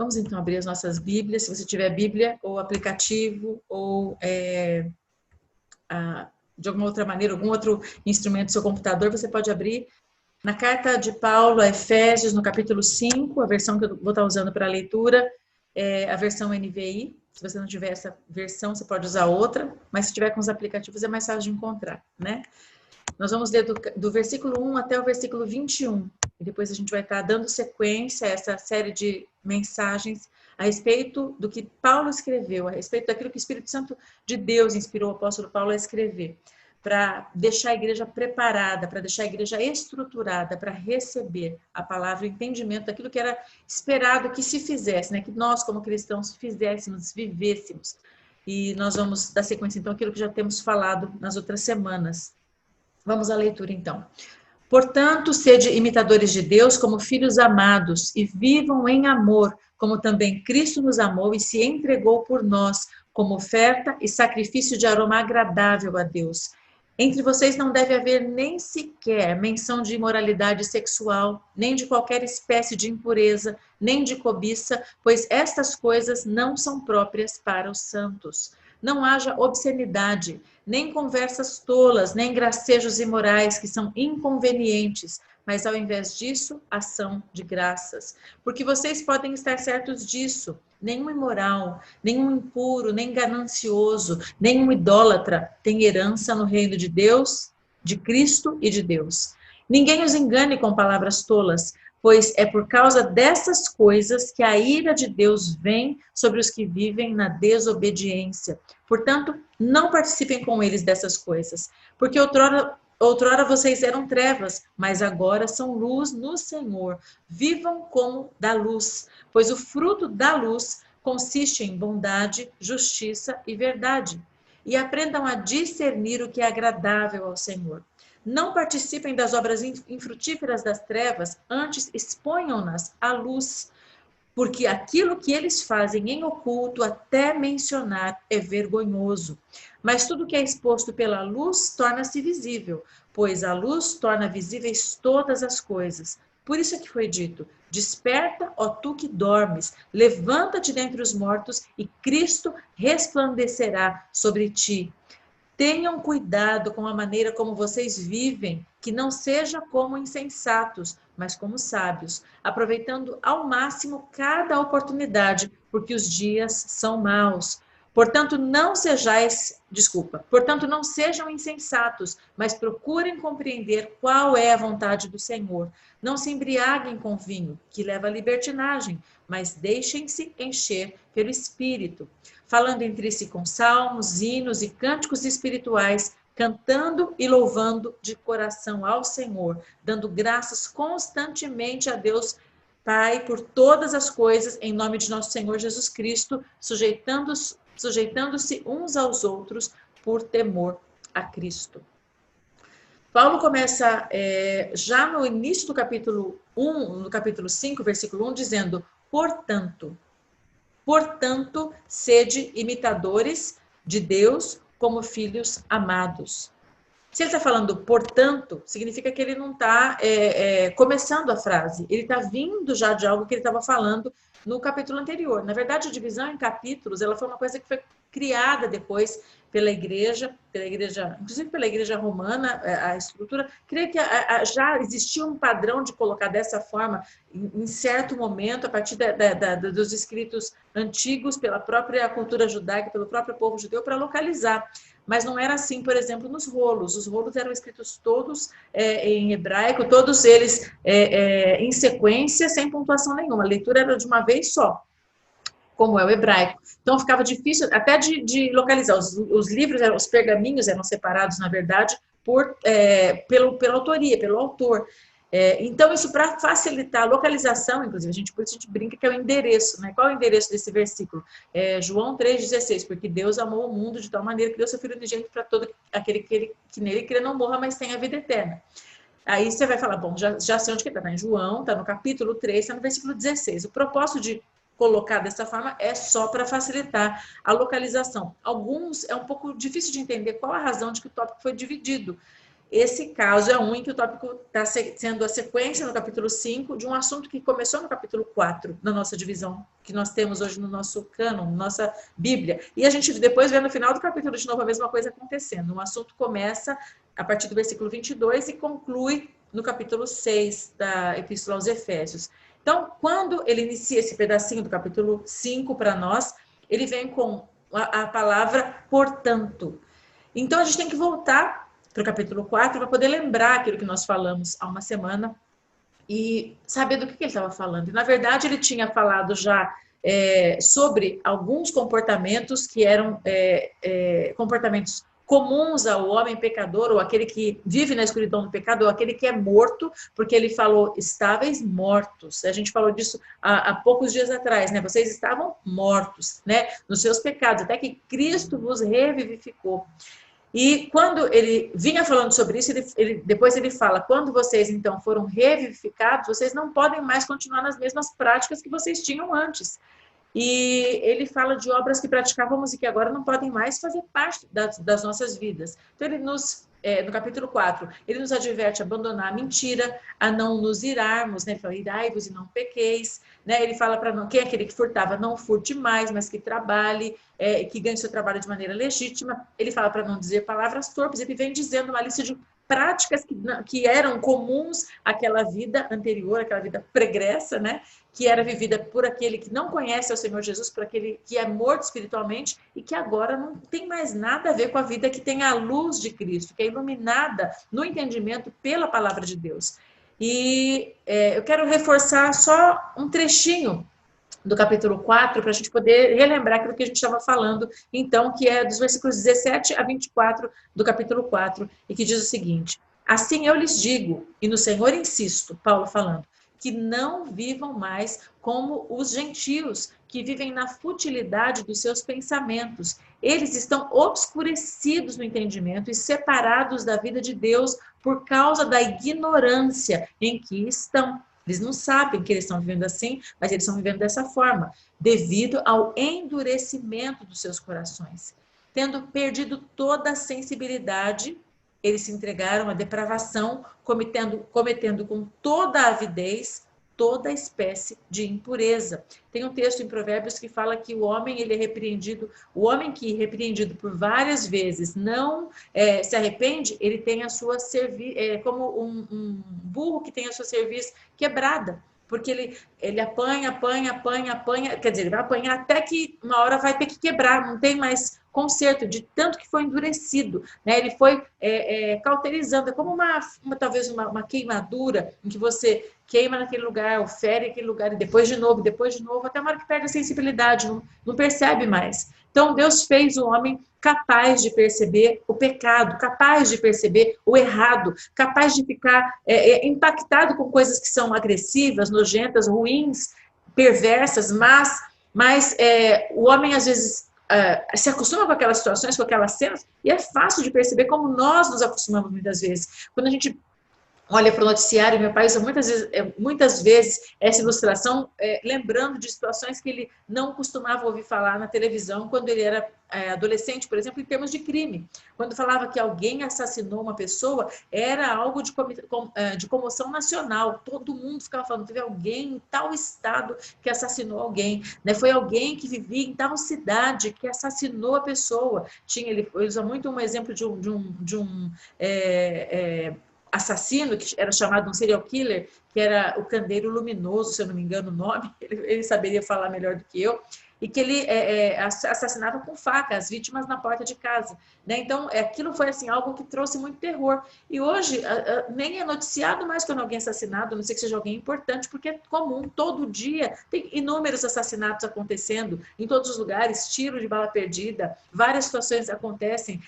Vamos então abrir as nossas Bíblias, se você tiver Bíblia ou aplicativo ou de alguma outra maneira, algum outro instrumento do seu computador, você pode abrir na carta de Paulo a Efésios, no capítulo 5, a versão que eu vou estar usando para a leitura é a versão NVI. Se você não tiver essa versão, você pode usar outra, mas se tiver com os aplicativos é mais fácil de encontrar, né? Nós vamos ler do versículo 1 até o versículo 21, e depois a gente vai estar dando sequência a essa série de mensagens a respeito do que Paulo escreveu, a respeito daquilo que o Espírito Santo de Deus inspirou o apóstolo Paulo a escrever, para deixar a igreja preparada, para deixar a igreja estruturada, para receber a palavra, o entendimento daquilo que era esperado que se fizesse, né? Que nós, como cristãos, fizéssemos, vivêssemos. E nós vamos dar sequência, então, àquilo que já temos falado nas outras semanas. Vamos à leitura, então. Portanto, sede imitadores de Deus como filhos amados e vivam em amor, como também Cristo nos amou e se entregou por nós, como oferta e sacrifício de aroma agradável a Deus. Entre vocês não deve haver nem sequer menção de imoralidade sexual, nem de qualquer espécie de impureza, nem de cobiça, pois estas coisas não são próprias para os santos. Não haja obscenidade, nem conversas tolas, nem gracejos imorais que são inconvenientes, mas ao invés disso, ação de graças. Porque vocês podem estar certos disso. Nenhum imoral, nenhum impuro, nem ganancioso, nenhum idólatra tem herança no reino de Deus, de Cristo e de Deus. Ninguém os engane com palavras tolas, pois é por causa dessas coisas que a ira de Deus vem sobre os que vivem na desobediência. Portanto, não participem com eles dessas coisas, porque outrora vocês eram trevas, mas agora são luz no Senhor. Vivam como da luz, pois o fruto da luz consiste em bondade, justiça e verdade. E aprendam a discernir o que é agradável ao Senhor. Não participem das obras infrutíferas das trevas, antes exponham-nas à luz, porque aquilo que eles fazem em oculto, até mencionar, é vergonhoso. Mas tudo que é exposto pela luz torna-se visível, pois a luz torna visíveis todas as coisas. Por isso é que foi dito: desperta, ó tu que dormes, levanta-te dentre os mortos e Cristo resplandecerá sobre ti. Tenham cuidado com a maneira como vocês vivem, que não seja como insensatos, mas como sábios, aproveitando ao máximo cada oportunidade, porque os dias são maus. Portanto, não sejam insensatos, mas procurem compreender qual é a vontade do Senhor. Não se embriaguem com vinho, que leva à libertinagem, mas deixem-se encher pelo Espírito, falando entre si com salmos, hinos e cânticos espirituais, cantando e louvando de coração ao Senhor, dando graças constantemente a Deus Pai por todas as coisas, em nome de nosso Senhor Jesus Cristo, sujeitando-se uns aos outros por temor a Cristo. Paulo começa já no início do capítulo 1, no capítulo 5, versículo 1, dizendo: Portanto, sede imitadores de Deus como filhos amados. Se ele está falando portanto, significa que ele não está começando a frase. Ele está vindo já de algo que ele estava falando no capítulo anterior. Na verdade, a divisão em capítulos, ela foi uma coisa que foi criada depois pela igreja, inclusive pela igreja romana, a estrutura. Creio que já existia um padrão de colocar dessa forma em certo momento, a partir dos escritos antigos, pela própria cultura judaica, pelo próprio povo judeu, para localizar. Mas não era assim, por exemplo, nos rolos. Os rolos eram escritos todos em hebraico, todos eles em sequência, sem pontuação nenhuma. A leitura era de uma vez só, como é o hebraico. Então ficava difícil até de localizar. Os livros, os pergaminhos eram separados, na verdade, pela autoria, pelo autor. Então, isso para facilitar a localização, inclusive, por isso a gente brinca que é o endereço, né? Qual é o endereço desse versículo? João 3,16, porque Deus amou o mundo de tal maneira que deu seu Filho unigênito para todo aquele que nele crê não morra, mas tenha a vida eterna. Aí você vai falar, bom, já sei onde que está em João, está no capítulo 3, está no versículo 16. O propósito de colocar dessa forma é só para facilitar a localização. Alguns é um pouco difícil de entender qual a razão de que o tópico foi dividido. esse caso é um em que o tópico está sendo a sequência no capítulo 5 de um assunto que começou no capítulo 4, na nossa divisão, que nós temos hoje no nosso cânon, nossa Bíblia. E a gente depois vê no final do capítulo de novo a mesma coisa acontecendo. Um assunto começa a partir do versículo 22 e conclui no capítulo 6 da Epístola aos Efésios. Então, quando ele inicia esse pedacinho do capítulo 5 para nós, ele vem com a palavra portanto. Então, a gente tem que voltar para o capítulo 4 para poder lembrar aquilo que nós falamos há uma semana e saber do que ele estava falando. E, na verdade, ele tinha falado já sobre alguns comportamentos que eram comportamentos comuns ao homem pecador, ou aquele que vive na escuridão do pecado, ou aquele que é morto, porque ele falou, estáveis mortos. A gente falou disso há poucos dias atrás, né? Vocês estavam mortos, né? Nos seus pecados, até que Cristo vos revivificou. E quando ele vinha falando sobre isso, depois ele fala, quando vocês então foram revivificados, vocês não podem mais continuar nas mesmas práticas que vocês tinham antes. E ele fala de obras que praticávamos e que agora não podem mais fazer parte das nossas vidas. Então ele no capítulo 4, ele nos adverte a abandonar a mentira, a não nos irarmos, né? Ele fala, irai-vos e não pequeis, né? Ele fala para quem é aquele que furtava, não furte mais, mas que trabalhe, que ganhe seu trabalho de maneira legítima. Ele fala para não dizer palavras torpes, ele vem dizendo uma lista de práticas que eram comuns àquela vida anterior, aquela vida pregressa, né? Que era vivida por aquele que não conhece o Senhor Jesus, por aquele que é morto espiritualmente e que agora não tem mais nada a ver com a vida que tem a luz de Cristo, que é iluminada no entendimento pela palavra de Deus. E eu quero reforçar só um trechinho do capítulo 4, para a gente poder relembrar aquilo que a gente estava falando, então, que é dos versículos 17 a 24 do capítulo 4, e que diz o seguinte, assim eu lhes digo, e no Senhor insisto, Paulo falando, que não vivam mais como os gentios, que vivem na futilidade dos seus pensamentos. Eles estão obscurecidos no entendimento e separados da vida de Deus por causa da ignorância em que estão. Eles não sabem que eles estão vivendo assim, mas eles estão vivendo dessa forma, devido ao endurecimento dos seus corações. Tendo perdido toda a sensibilidade, eles se entregaram à depravação, cometendo com toda a avidez toda espécie de impureza. Tem um texto em Provérbios que fala que o homem ele é repreendido, o homem que repreendido por várias vezes não se arrepende, ele tem a sua cerviz, como um burro que tem a sua cerviz quebrada, porque ele apanha, quer dizer, ele vai apanhar até que uma hora vai ter que quebrar, não tem mais conserto, de tanto que foi endurecido, né? Ele foi cauterizando, é como talvez uma queimadura, em que você queima naquele lugar, ou fere aquele lugar, e depois de novo, até uma hora que perde a sensibilidade, não percebe mais. Então, Deus fez o homem capaz de perceber o pecado, capaz de perceber o errado, capaz de ficar impactado com coisas que são agressivas, nojentas, ruins, perversas, mas o homem, às vezes, se acostuma com aquelas situações, com aquelas cenas, e é fácil de perceber como nós nos acostumamos muitas vezes. Quando a gente olha para o noticiário, meu pai usa muitas vezes essa ilustração, lembrando de situações que ele não costumava ouvir falar na televisão quando ele era adolescente, por exemplo, em termos de crime. Quando falava que alguém assassinou uma pessoa, era algo de comoção nacional. Todo mundo ficava falando, teve alguém em tal estado que assassinou alguém, né? Foi alguém que vivia em tal cidade que assassinou a pessoa. Ele usa muito um exemplo de um assassino, que era chamado um serial killer, que era o Candeeiro Luminoso, se eu não me engano o nome, ele saberia falar melhor do que eu, e que ele assassinava com faca as vítimas na porta de casa, né? Então, aquilo foi assim, algo que trouxe muito terror. E hoje, nem é noticiado mais quando alguém é assassinado, a não sei que seja alguém importante, porque é comum, todo dia, tem inúmeros assassinatos acontecendo, em todos os lugares, tiro de bala perdida, várias situações acontecem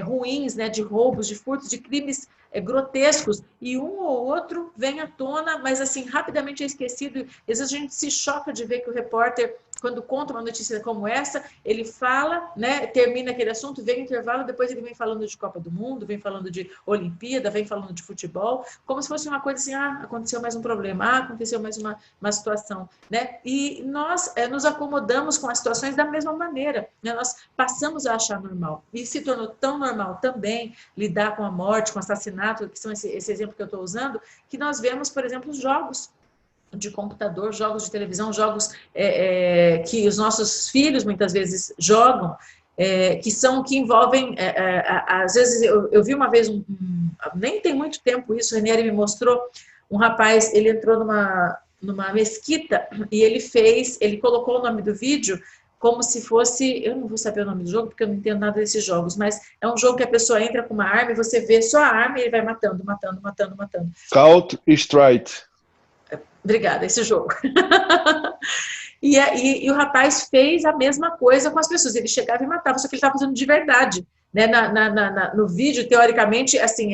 ruins, né, de roubos, de furtos, de crimes grotescos, e um ou outro vem à tona, mas assim, rapidamente é esquecido. Às vezes a gente se choca de ver que o repórter quando conta uma notícia como essa, ele fala, né, termina aquele assunto, vem o intervalo, depois ele vem falando de Copa do Mundo, vem falando de Olimpíada, vem falando de futebol, como se fosse uma coisa assim, aconteceu mais um problema, aconteceu mais uma situação, né? E nós nos acomodamos com as situações da mesma maneira, né? Nós passamos a achar normal. E se tornou tão normal também lidar com a morte, com o assassinato, que são esse exemplo que eu estou usando, que nós vemos, por exemplo, os jogos de computador, jogos de televisão, jogos que os nossos filhos muitas vezes jogam, que envolvem, às vezes, eu vi uma vez, nem tem muito tempo isso, o Renieri me mostrou, um rapaz, ele entrou numa mesquita e ele colocou o nome do vídeo como se fosse, eu não vou saber o nome do jogo, porque eu não entendo nada desses jogos, mas é um jogo que a pessoa entra com uma arma e você vê só a arma e ele vai matando. Counter-Strike. Obrigada, esse jogo. E o rapaz fez a mesma coisa com as pessoas. Ele chegava e matava, só que ele estava fazendo de verdade. Né? No vídeo, teoricamente, assim,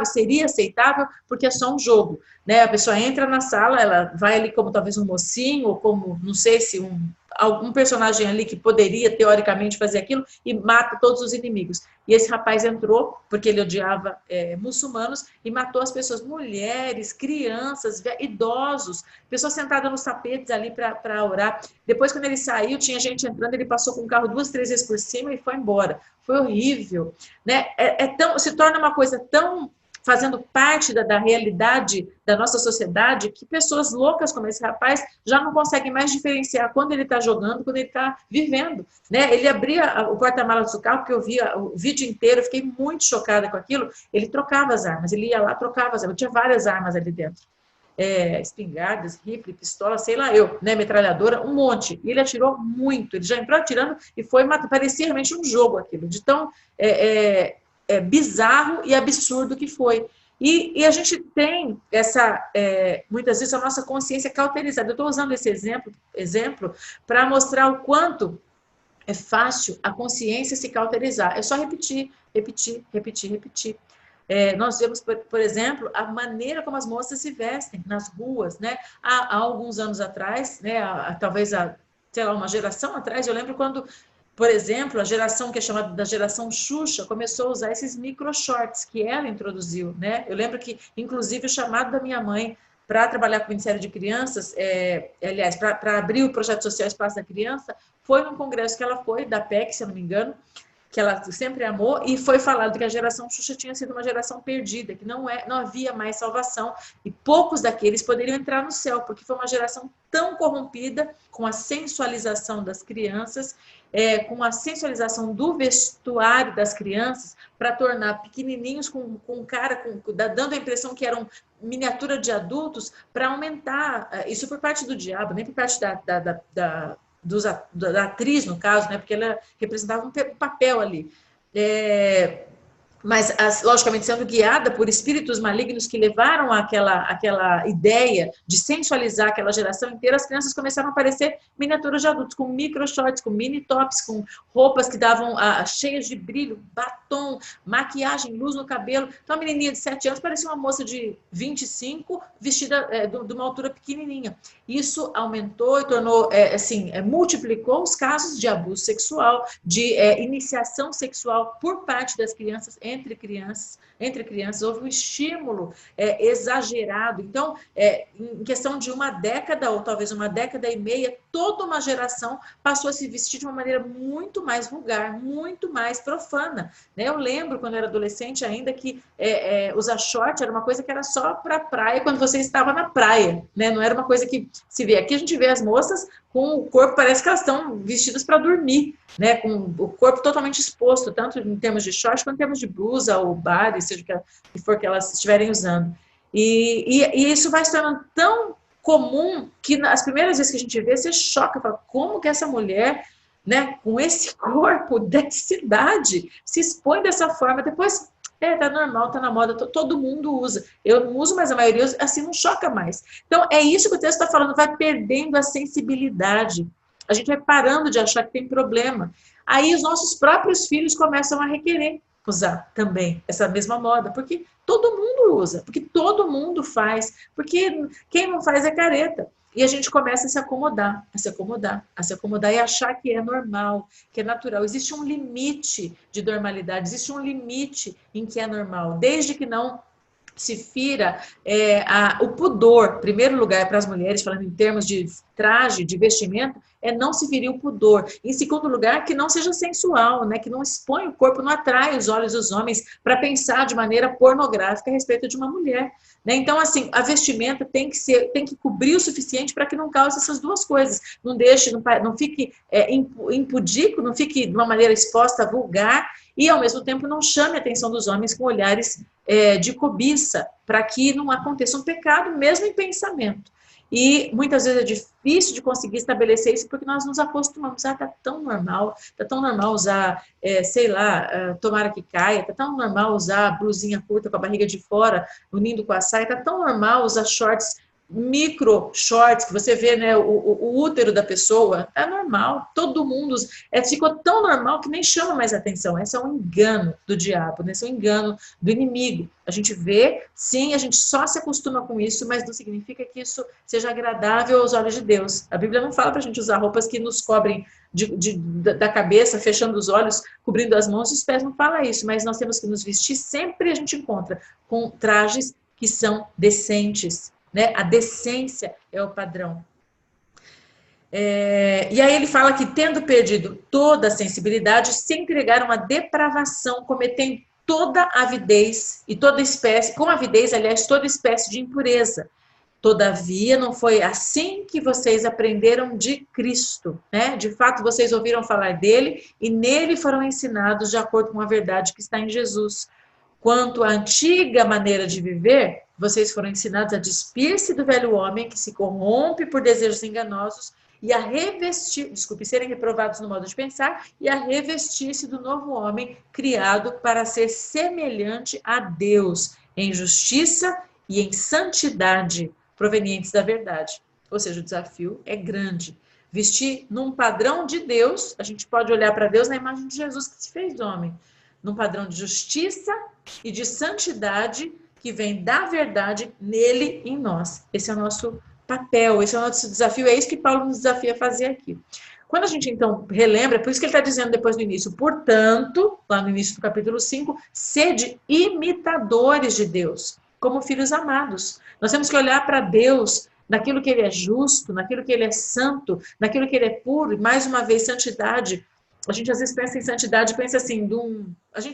seria aceitável, porque é só um jogo. Né? A pessoa entra na sala, ela vai ali como talvez um mocinho, ou como, não sei se algum personagem ali que poderia, teoricamente, fazer aquilo, e mata todos os inimigos. E esse rapaz entrou, porque ele odiava muçulmanos, e matou as pessoas, mulheres, crianças, idosos, pessoas sentadas nos tapetes ali para orar. Depois, quando ele saiu, tinha gente entrando, ele passou com o carro 2, 3 vezes por cima e foi embora. Foi horrível. Né? Se torna uma coisa tão fazendo parte da realidade da nossa sociedade, que pessoas loucas como esse rapaz já não conseguem mais diferenciar quando ele está jogando, quando ele está vivendo. Né? Ele abria o porta-malas do carro, porque eu via o vídeo inteiro, eu fiquei muito chocada com aquilo, ele trocava as armas, ele ia lá, trocava as armas, tinha várias armas ali dentro. Espingardas, rifle, pistola, sei lá eu, né, metralhadora, um monte. E ele atirou muito, ele já entrou atirando e foi matar, parecia realmente um jogo aquilo, de tão bizarro e absurdo que foi. E a gente tem muitas vezes a nossa consciência cauterizada. Eu estou usando esse exemplo para mostrar o quanto é fácil a consciência se cauterizar. É só repetir. Nós vemos, por exemplo, a maneira como as moças se vestem nas ruas, né? Há alguns anos atrás, né? Talvez sei lá, uma geração atrás, eu lembro quando, por exemplo, a geração que é chamada da geração Xuxa começou a usar esses micro shorts que ela introduziu, né? Eu lembro que, inclusive, o chamado da minha mãe para trabalhar com o Ministério de Crianças, aliás, para abrir o projeto social Espaço da Criança, foi num congresso que ela foi, da PEC, se eu não me engano, que ela sempre amou, e foi falado que a geração Xuxa tinha sido uma geração perdida, que não havia mais salvação, e poucos daqueles poderiam entrar no céu, porque foi uma geração tão corrompida com a sensualização das crianças, com a sensualização do vestuário das crianças, para tornar pequenininhos com cara, dando a impressão que eram miniatura de adultos, para aumentar, isso por parte do diabo, nem por parte da atriz, no caso, né, porque ela representava um papel ali. Mas, logicamente, sendo guiada por espíritos malignos que levaram aquela ideia de sensualizar aquela geração inteira, as crianças começaram a parecer miniaturas de adultos, com micro shorts, com mini tops, com roupas que davam cheias de brilho, batom, maquiagem, luz no cabelo. Então, a menininha de 7 anos parecia uma moça de 25, vestida de uma altura pequenininha. Isso aumentou e tornou, multiplicou os casos de abuso sexual, de iniciação sexual por parte das crianças, entre crianças, houve um estímulo exagerado. Então, em questão de uma década, ou talvez uma década e meia, toda uma geração passou a se vestir de uma maneira muito mais vulgar, muito mais profana. Né? Eu lembro, quando eu era adolescente ainda, que usar short era uma coisa que era só para a praia, quando você estava na praia. Né? Não era uma coisa que se vê. Aqui a gente vê as moças com o corpo, parece que elas estão vestidas para dormir, né? Com o corpo totalmente exposto, tanto em termos de short, quanto em termos de blusa ou body, seja o que for que elas estiverem usando. E isso vai se tornando tão comum que as primeiras vezes que a gente vê, você choca, fala, como que essa mulher, né, com esse corpo, dessa idade, se expõe dessa forma? Depois, tá normal, tá na moda, todo mundo usa. Eu não uso, mas a maioria usa, assim, não choca mais. Então, é isso que o texto está falando, vai perdendo a sensibilidade. A gente vai parando de achar que tem problema. Aí os nossos próprios filhos começam a requerer usar também essa mesma moda, porque todo mundo usa, porque todo mundo faz, porque quem não faz é careta. E a gente começa a se acomodar, a se acomodar, a se acomodar e achar que é normal, que é natural. Existe um limite de normalidade, existe um limite em que é normal, desde que não se fira o pudor. Primeiro lugar, para as mulheres, falando em termos de traje, de vestimento, é não se ferir o pudor. Em segundo lugar, que não seja sensual, né? Que não expõe o corpo, não atrai os olhos dos homens para pensar de maneira pornográfica a respeito de uma mulher. Né? Então, assim, a vestimenta tem que cobrir o suficiente para que não cause essas duas coisas. Não deixe, não fique impudico, não fique de uma maneira exposta, vulgar, e ao mesmo tempo não chame a atenção dos homens com olhares de cobiça, para que não aconteça um pecado mesmo em pensamento. E muitas vezes é difícil de conseguir estabelecer isso porque nós nos acostumamos. Tá tão normal usar, sei lá, tomara que caia, tá tão normal usar blusinha curta com a barriga de fora, unindo com a saia, tá tão normal usar shorts, micro shorts, que você vê, né, o útero da pessoa, é normal, todo mundo, ficou tão normal que nem chama mais atenção. Esse é um engano do diabo, né? Esse é um engano do inimigo. A gente vê, sim, a gente só se acostuma com isso, mas não significa que isso seja agradável aos olhos de Deus. A Bíblia não fala para a gente usar roupas que nos cobrem da cabeça, fechando os olhos, cobrindo as mãos e os pés, não fala isso, mas nós temos que nos vestir, sempre a gente encontra com trajes que são decentes, né? A decência é o padrão. E aí ele fala que, tendo perdido toda a sensibilidade, se entregaram à depravação, cometendo toda avidez e toda espécie, com avidez, aliás, toda espécie de impureza. Todavia, não foi assim que vocês aprenderam de Cristo, né? De fato, vocês ouviram falar dele e nele foram ensinados de acordo com a verdade que está em Jesus. Quanto à antiga maneira de viver, vocês foram ensinados a despir-se do velho homem que se corrompe por desejos enganosos e a revestir, serem reprovados no modo de pensar e a revestir-se do novo homem criado para ser semelhante a Deus em justiça e em santidade provenientes da verdade. Ou seja, o desafio é grande. Vestir num padrão de Deus, a gente pode olhar para Deus na imagem de Jesus que se fez homem, num padrão de justiça e de santidade que vem da verdade nele em nós. Esse é o nosso papel, esse é o nosso desafio, é isso que Paulo nos desafia a fazer aqui. Quando a gente, então, relembra, por isso que ele está dizendo depois no início, portanto, lá no início do capítulo 5, sede imitadores de Deus, como filhos amados. Nós temos que olhar para Deus naquilo que ele é justo, naquilo que ele é santo, naquilo que ele é puro, e mais uma vez, santidade. A gente às vezes pensa em santidade, pensa assim,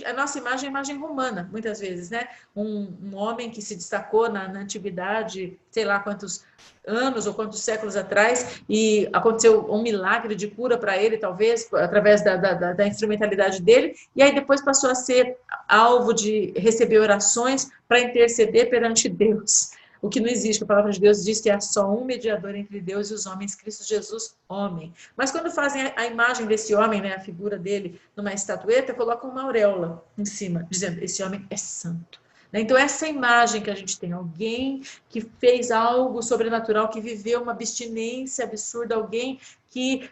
a nossa imagem é a imagem romana, muitas vezes, né? Um homem que se destacou na antiguidade, sei lá quantos anos ou quantos séculos atrás, e aconteceu um milagre de cura para ele, talvez, através da instrumentalidade dele, e aí depois passou a ser alvo de receber orações para interceder perante Deus. O que não existe, a palavra de Deus diz que há só um mediador entre Deus e os homens, Cristo Jesus, homem. Mas quando fazem a imagem desse homem, né, a figura dele numa estatueta, colocam uma auréola em cima, dizendo, esse homem é santo. Então essa imagem que a gente tem, alguém que fez algo sobrenatural, que viveu uma abstinência absurda, alguém que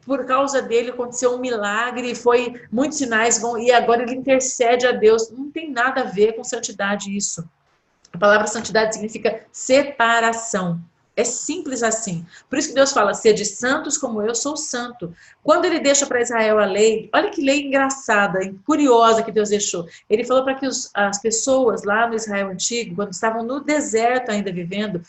por causa dele aconteceu um milagre, foi muitos sinais, e agora ele intercede a Deus. Não tem nada a ver com santidade isso. A palavra santidade significa separação. É simples assim. Por isso que Deus fala, sede santos como eu sou santo. Quando ele deixa para Israel a lei, olha que lei engraçada, curiosa que Deus deixou. Ele falou para que as pessoas lá no Israel antigo, quando estavam no deserto ainda vivendo,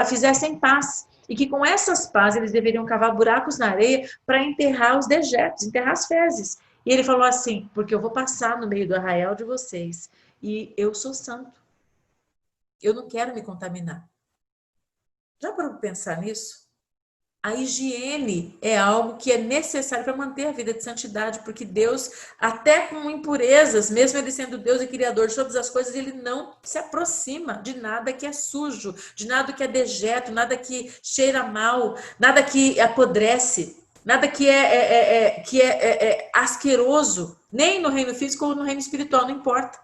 fizessem paz. E que com essas pazes eles deveriam cavar buracos na areia para enterrar os dejetos, enterrar as fezes. E ele falou assim, porque eu vou passar no meio do arraial de vocês e eu sou santo. Eu não quero me contaminar. Já parou para pensar nisso? A higiene é algo que é necessário para manter a vida de santidade, porque Deus, até com impurezas, mesmo ele sendo Deus e Criador de todas as coisas, ele não se aproxima de nada que é sujo, de nada que é dejeto, nada que cheira mal, nada que apodrece, nada que é asqueroso, nem no reino físico ou no reino espiritual, não importa.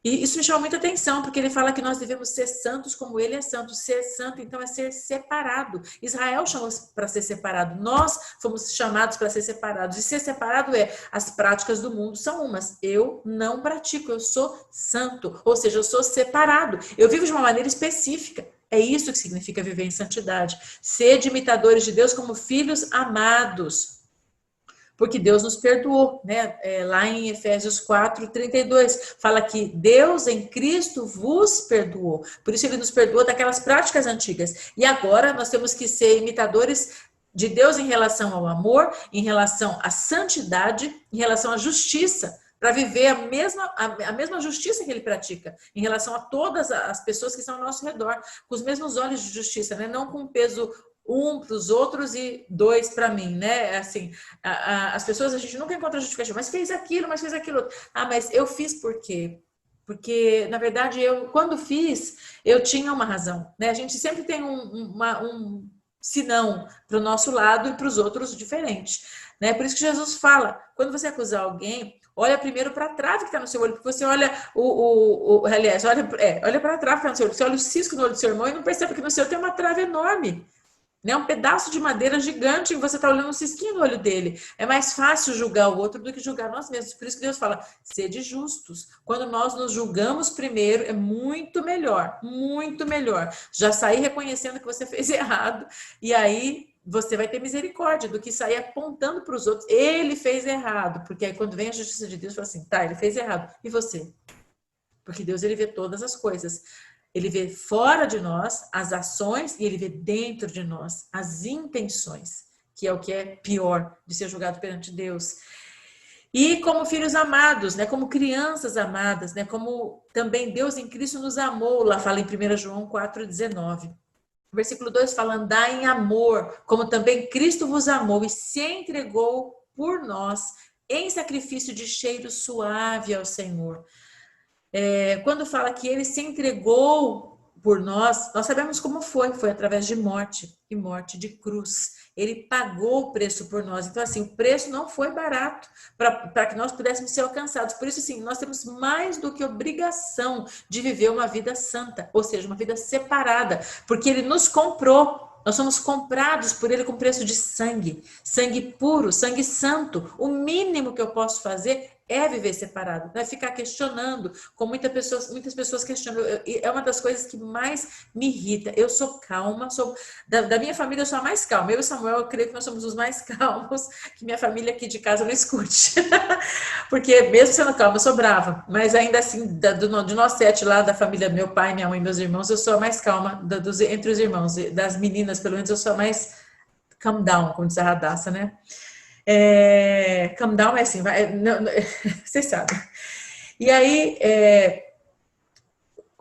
E isso me chama muita atenção, porque ele fala que nós devemos ser santos como ele é santo. Ser santo, então, é ser separado. Israel chamou para ser separado. Nós fomos chamados para ser separados. E ser separado as práticas do mundo são umas. Eu não pratico, eu sou santo. Ou seja, eu sou separado. Eu vivo de uma maneira específica. É isso que significa viver em santidade. Sede imitadores de Deus como filhos amados. Porque Deus nos perdoou, né? Lá em Efésios 4:32, fala que Deus em Cristo vos perdoou. Por isso ele nos perdoou daquelas práticas antigas. E agora nós temos que ser imitadores de Deus em relação ao amor, em relação à santidade, em relação à justiça, para viver a mesma justiça que ele pratica, em relação a todas as pessoas que estão ao nosso redor, com os mesmos olhos de justiça, né? Não com peso um para os outros e dois para mim, né? Assim, as pessoas, a gente nunca encontra justificativa, mas fez aquilo, mas fez aquilo. Ah, mas eu fiz por quê? Porque, na verdade, quando fiz, eu tinha uma razão, né? A gente sempre tem um senão para o nosso lado e para os outros diferente, né? Por isso que Jesus fala, quando você acusar alguém, olha primeiro para a trave que está no seu olho, porque você olha aliás, olha para a trave que está no seu olho, você olha o cisco no olho do seu irmão e não percebe que no seu tem uma trave enorme, né? Um pedaço de madeira gigante e você está olhando um cisquinho no olho dele. É mais fácil julgar o outro do que julgar nós mesmos. Por isso que Deus fala, sede justos. Quando nós nos julgamos primeiro, é muito melhor, muito melhor. Já sair reconhecendo que você fez errado e aí você vai ter misericórdia do que sair apontando para os outros. Ele fez errado, porque aí quando vem a justiça de Deus, fala assim, tá, ele fez errado. E você? Porque Deus, ele vê todas as coisas. Ele vê fora de nós as ações e ele vê dentro de nós as intenções, que é o que é pior de ser julgado perante Deus. E como filhos amados, né, como crianças amadas, né, como também Deus em Cristo nos amou, lá fala em 1 João 4,19. Versículo 2 fala, andai em amor, como também Cristo vos amou e se entregou por nós em sacrifício de cheiro suave ao Senhor. Quando fala que ele se entregou por nós sabemos como foi através de morte, e morte de cruz. Ele pagou o preço por nós. Então, assim, o preço não foi barato para que nós pudéssemos ser alcançados. Por isso, assim, nós temos mais do que obrigação de viver uma vida santa, ou seja, uma vida separada, porque ele nos comprou. Nós somos comprados por ele com preço de sangue, sangue puro, sangue santo. O mínimo que eu posso fazer é viver separado, não é ficar questionando, como muitas pessoas questionam. É uma das coisas que mais me irrita. Eu sou calma, da minha família eu sou a mais calma. Eu e Samuel, eu creio que nós somos os mais calmos, que minha família aqui de casa não escute. Porque mesmo sendo calma, eu sou brava. Mas ainda assim, de nós 7 lá, da família, meu pai, minha mãe e meus irmãos, eu sou a mais calma entre os irmãos. Das meninas, pelo menos, eu sou a mais calm down, como diz a Radassa, né? Calm down é assim, vocês sabem. E aí,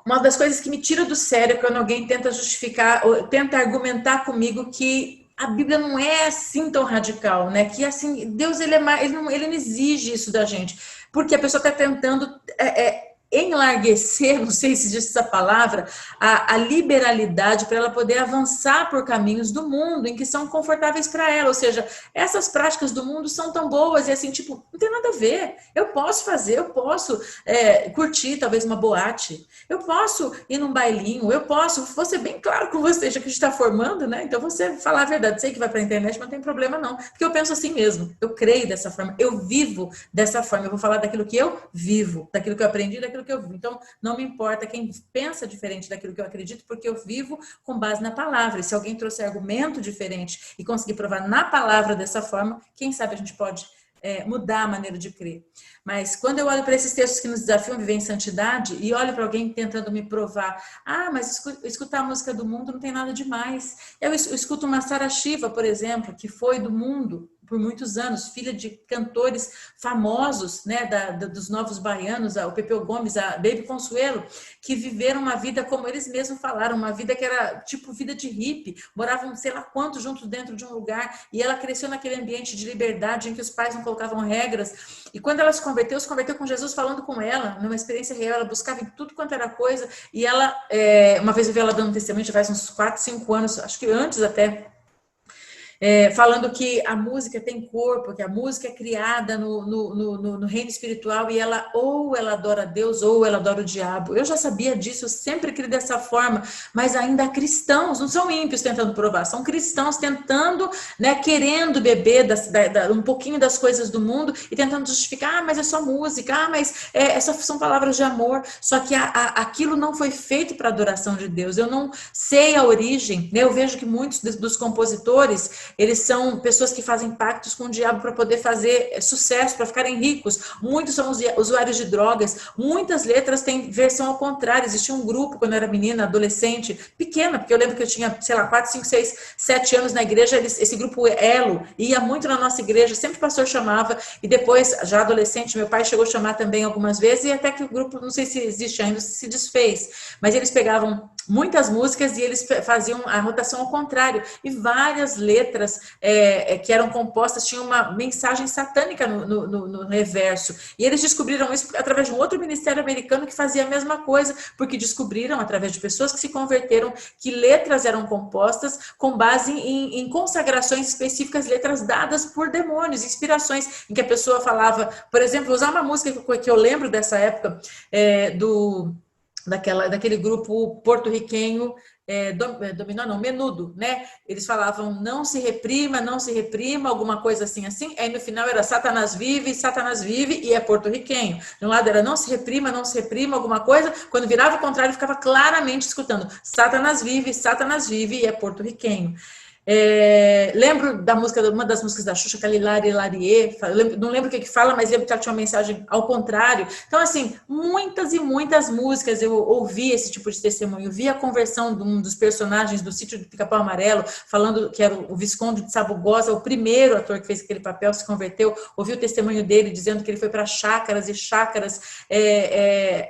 uma das coisas que me tira do sério é quando alguém tenta justificar, ou tenta argumentar comigo que a Bíblia não é assim tão radical, né? Que assim, Deus ele não exige isso da gente, porque a pessoa está tentando enlarguecer, não sei se existe essa palavra, a liberalidade para ela poder avançar por caminhos do mundo em que são confortáveis para ela, ou seja, essas práticas do mundo são tão boas e assim, tipo, não tem nada a ver, eu posso fazer, eu posso curtir talvez uma boate, eu posso ir num bailinho, vou ser bem claro com você, já que a gente está formando, né, então você falar a verdade, sei que vai para a internet, mas não tem problema não, porque eu penso assim mesmo, eu creio dessa forma, eu vivo dessa forma, eu vou falar daquilo que eu vivo, daquilo que eu aprendi, daquilo que eu vivo. Então, não me importa quem pensa diferente daquilo que eu acredito, porque eu vivo com base na palavra. E se alguém trouxer argumento diferente e conseguir provar na palavra dessa forma, quem sabe a gente pode mudar a maneira de crer. Mas quando eu olho para esses textos que nos desafiam a viver em santidade e olho para alguém tentando me provar, mas escutar a música do mundo não tem nada demais. Eu escuto uma Sara Shiva, por exemplo, que foi do mundo por muitos anos, filha de cantores famosos, né, dos novos baianos, o Pepeu Gomes, a Baby Consuelo, que viveram uma vida, como eles mesmos falaram, uma vida que era tipo vida de hippie, moravam sei lá quantos juntos dentro de um lugar, e ela cresceu naquele ambiente de liberdade em que os pais não colocavam regras, e quando ela se converteu com Jesus falando com ela, numa experiência real, ela buscava em tudo quanto era coisa, e ela, uma vez eu vi ela dando testemunho, já faz uns 4, 5 anos, acho que antes até, falando que a música tem corpo, que a música é criada no reino espiritual e ela ou ela adora a Deus ou ela adora o diabo. Eu já sabia disso, eu sempre criei dessa forma, mas ainda há cristãos, não são ímpios tentando provar, são cristãos tentando, né, querendo beber um pouquinho das coisas do mundo e tentando justificar, mas é só música, mas são palavras de amor, só que aquilo não foi feito para adoração de Deus. Eu não sei a origem, né? Eu vejo que muitos dos compositores, eles são pessoas que fazem pactos com o diabo para poder fazer sucesso, para ficarem ricos. Muitos são usuários de drogas, muitas letras têm versão ao contrário. Existia um grupo quando eu era menina, adolescente, pequena, porque eu lembro que eu tinha, sei lá, 4, 5, 6, 7 anos na igreja, esse grupo Elo ia muito na nossa igreja, sempre o pastor chamava, e depois, já adolescente, meu pai chegou a chamar também algumas vezes, e até que o grupo, não sei se existe ainda, se desfez, mas eles pegavam muitas músicas e eles faziam a rotação ao contrário, e várias letras que eram compostas tinham uma mensagem satânica no reverso, e eles descobriram isso através de um outro ministério americano que fazia a mesma coisa, porque descobriram, através de pessoas que se converteram, que letras eram compostas com base em consagrações específicas, letras dadas por demônios, inspirações, em que a pessoa falava, por exemplo, vou usar uma música que eu lembro dessa época, daquele grupo porto-riquenho, dominó não, Menudo, né? Eles falavam, não se reprima, alguma coisa assim, aí no final era Satanás vive, e é porto-riquenho. De um lado era não se reprima, alguma coisa, quando virava o contrário, ficava claramente escutando, Satanás vive, e é porto-riquenho. Lembro da música, uma das músicas da Xuxa, Calilari Larie, não lembro o que fala, mas lembro que ela tinha uma mensagem ao contrário. Então, assim, muitas e muitas músicas eu ouvi esse tipo de testemunho, vi a conversão de um dos personagens do Sítio do Pica-Pau Amarelo, falando que era o Visconde de Sabugosa, o primeiro ator que fez aquele papel, se converteu, ouvi o testemunho dele dizendo que ele foi para chácaras e chácaras,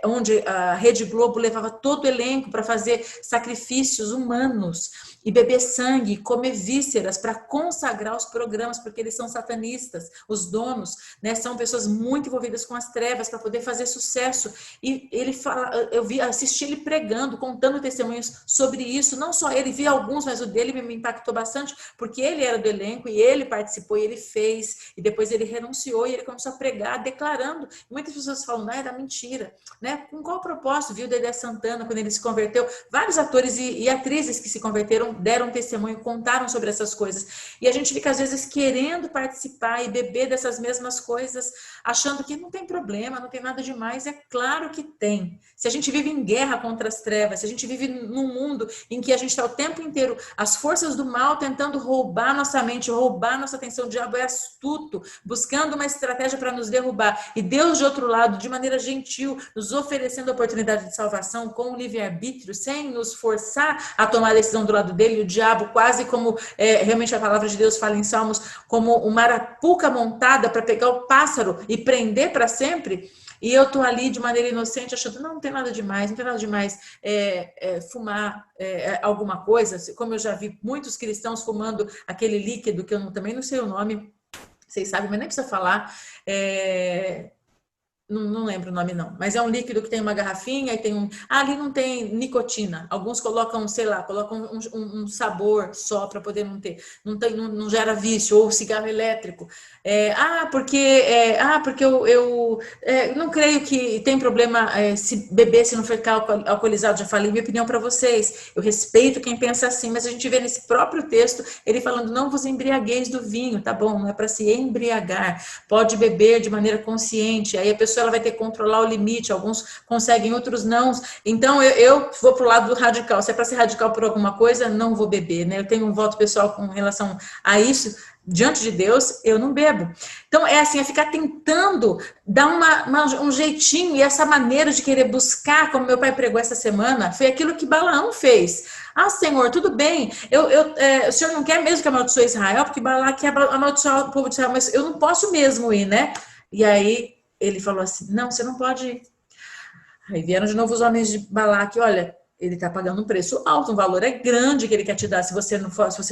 onde a Rede Globo levava todo o elenco para fazer sacrifícios humanos, e beber sangue, comer vísceras para consagrar os programas, porque eles são satanistas, os donos, né, são pessoas muito envolvidas com as trevas para poder fazer sucesso. E ele fala, assisti ele pregando, contando testemunhos sobre isso, não só ele, vi alguns, mas o dele me impactou bastante, porque ele era do elenco e ele participou e ele fez, e depois ele renunciou e ele começou a pregar, declarando. E muitas pessoas falam, não, era mentira, né? Com qual propósito? Viu o Dedé Santana quando ele se converteu, vários atores e atrizes que se converteram deram testemunho, contaram sobre essas coisas. E a gente fica, às vezes, querendo participar e beber dessas mesmas coisas, achando que não tem problema, não tem nada demais. É claro que tem. Se a gente vive em guerra contra as trevas, se a gente vive num mundo em que a gente está o tempo inteiro, as forças do mal tentando roubar nossa mente, roubar nossa atenção, o diabo é astuto, buscando uma estratégia para nos derrubar. E Deus, de outro lado, de maneira gentil, nos oferecendo a oportunidade de salvação com o livre-arbítrio, sem nos forçar a tomar a decisão do lado dele, o diabo quase como, realmente a palavra de Deus fala em Salmos, como uma arapuca montada para pegar o pássaro e prender para sempre, e eu estou ali de maneira inocente achando, não tem nada demais, fumar alguma coisa, como eu já vi muitos cristãos fumando aquele líquido, que eu também não sei o nome, vocês sabem, mas nem precisa falar, não lembro o nome não, mas é um líquido que tem uma garrafinha e tem ali não tem nicotina, alguns colocam, sei lá, colocam um sabor só para poder não gera vício, ou cigarro elétrico, porque eu não creio que tem problema se beber, se não ficar alcoolizado. Já falei minha opinião para vocês, eu respeito quem pensa assim, mas a gente vê nesse próprio texto, ele falando, não vos embriagueis do vinho, tá bom, não é para se embriagar, pode beber de maneira consciente, aí a pessoa ela vai ter que controlar o limite, alguns conseguem, outros não. Então eu vou pro lado do radical, se é para ser radical por alguma coisa, não vou beber, né? Eu tenho um voto pessoal com relação a isso, diante de Deus, eu não bebo. Então é assim, é ficar tentando dar um jeitinho, e essa maneira de querer buscar, como meu pai pregou essa semana, foi aquilo que Balaão fez. Senhor, tudo bem, o senhor não quer mesmo que amaldiçoe Israel, porque Balaão quer amaldiçoar o povo de Israel, mas eu não posso mesmo ir, né? E aí ele falou assim, não, você não pode ir. Aí vieram de novo os homens de Balaque, olha, ele está pagando um preço alto, um valor grande que ele quer te dar se você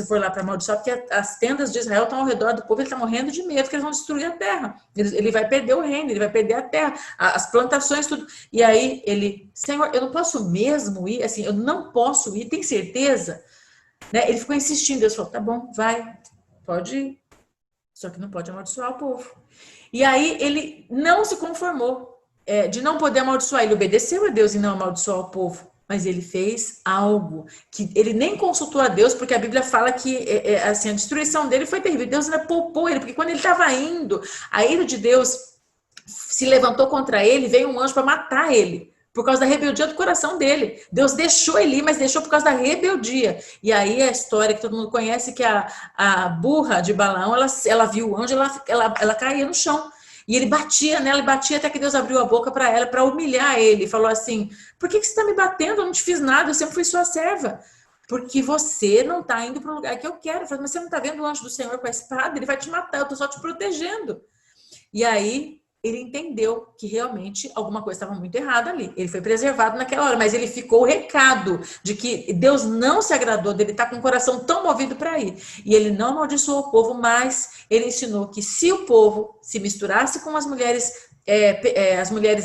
for lá para amaldiçoar, porque as tendas de Israel estão ao redor do povo, ele está morrendo de medo que eles vão destruir a terra, ele vai perder o reino, ele vai perder a terra, as plantações, tudo. E aí ele, Senhor, eu não posso mesmo ir, assim, eu não posso ir, tem certeza? Né? Ele ficou insistindo, Deus falou, tá bom, vai. pode ir. Só que não pode amaldiçoar o povo. E aí ele não se conformou de não poder amaldiçoar. Ele obedeceu a Deus e não amaldiçoou o povo. Mas ele fez algo que ele nem consultou a Deus, porque a Bíblia fala que assim, a destruição dele foi terrível. Deus ainda poupou ele, porque quando ele estava indo, a ira de Deus se levantou contra ele, veio um anjo para matar ele, por causa da rebeldia do coração dele. Deus deixou ele ir, mas deixou por causa da rebeldia. E aí a história que todo mundo conhece, que a burra de Balaão, ela viu o anjo, ela caía no chão. E ele batia nela, e batia até que Deus abriu a boca para ela, para humilhar ele. Falou assim, por que você está me batendo? Eu não te fiz nada, eu sempre fui sua serva. Porque você não está indo para o lugar que eu quero. Falei, mas você não está vendo o anjo do Senhor com a espada? Ele vai te matar, eu estou só te protegendo. E aí ele entendeu que realmente alguma coisa estava muito errada ali. Ele foi preservado naquela hora, mas ele ficou o recado de que Deus não se agradou dele estar com o coração tão movido para ir. E ele não amaldiçoou o povo, mas ele ensinou que se o povo se misturasse com as mulheres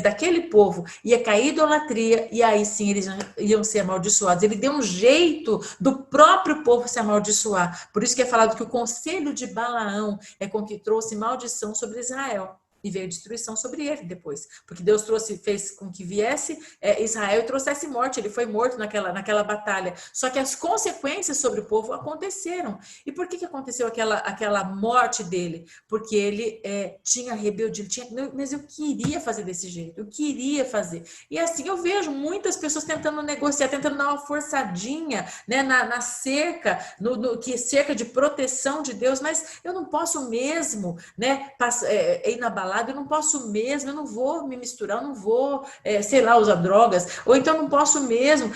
daquele povo, ia cair idolatria, e aí sim eles iam ser amaldiçoados. Ele deu um jeito do próprio povo se amaldiçoar. Por isso que é falado que o conselho de Balaão é com que trouxe maldição sobre Israel. E veio destruição sobre ele depois. Porque Deus fez com que viesse Israel e trouxesse morte. Ele foi morto naquela batalha. Só que as consequências sobre o povo aconteceram. E por que aconteceu aquela morte dele? Porque ele tinha rebeldia. Mas eu queria fazer desse jeito. Eu queria fazer. E assim eu vejo muitas pessoas tentando negociar, tentando dar uma forçadinha, né, na cerca, que cerca de proteção de Deus. Mas eu não posso mesmo, né, ir na balada. Eu não posso mesmo, eu não vou me misturar, eu não vou, sei lá, usar drogas, ou então eu não posso mesmo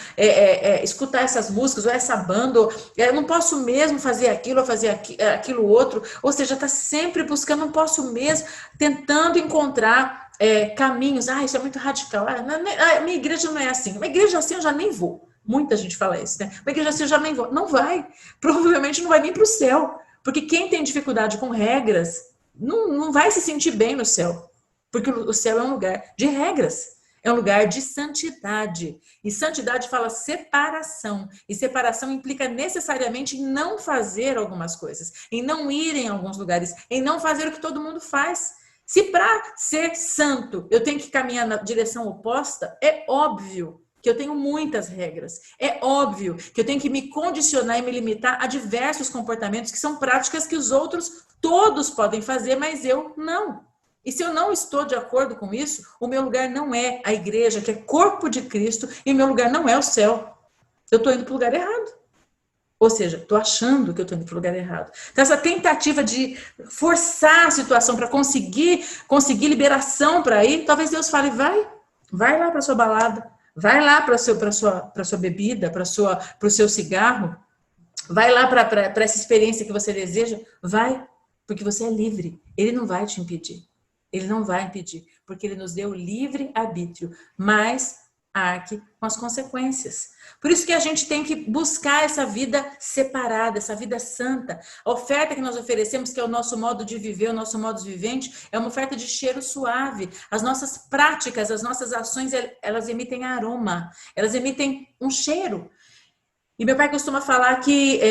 escutar essas músicas, ou essa banda, ou, eu não posso mesmo fazer aquilo, ou fazer aquilo outro, ou seja, está sempre buscando, não posso mesmo, tentando encontrar caminhos. Isso é muito radical, a minha igreja não é assim, uma igreja assim eu já nem vou. Muita gente fala isso, né? Uma igreja assim eu já nem vou. Não vai, provavelmente não vai nem para o céu, porque quem tem dificuldade com regras não vai se sentir bem no céu, porque o céu é um lugar de regras, é um lugar de santidade, e santidade fala separação, e separação implica necessariamente em não fazer algumas coisas, em não ir em alguns lugares, em não fazer o que todo mundo faz. Se para ser santo eu tenho que caminhar na direção oposta, é óbvio que eu tenho muitas regras. É óbvio que eu tenho que me condicionar e me limitar a diversos comportamentos que são práticas que os outros todos podem fazer, mas eu não. E se eu não estou de acordo com isso, o meu lugar não é a igreja, que é corpo de Cristo, e o meu lugar não é o céu. Eu estou indo para o lugar errado. Ou seja, estou achando que eu estou indo para o lugar errado. Então, essa tentativa de forçar a situação para conseguir liberação para ir, talvez Deus fale, vai lá para a sua balada, vai lá para a sua bebida, para o seu cigarro, vai lá para essa experiência que você deseja, vai, porque você é livre. Ele não vai te impedir. Ele não vai impedir, porque ele nos deu livre arbítrio, mas arque com as consequências. Por isso que a gente tem que buscar essa vida separada, essa vida santa. A oferta que nós oferecemos, que é o nosso modo de viver, o nosso modo vivente, é uma oferta de cheiro suave. As nossas práticas, as nossas ações, elas emitem aroma, elas emitem um cheiro. E meu pai costuma falar que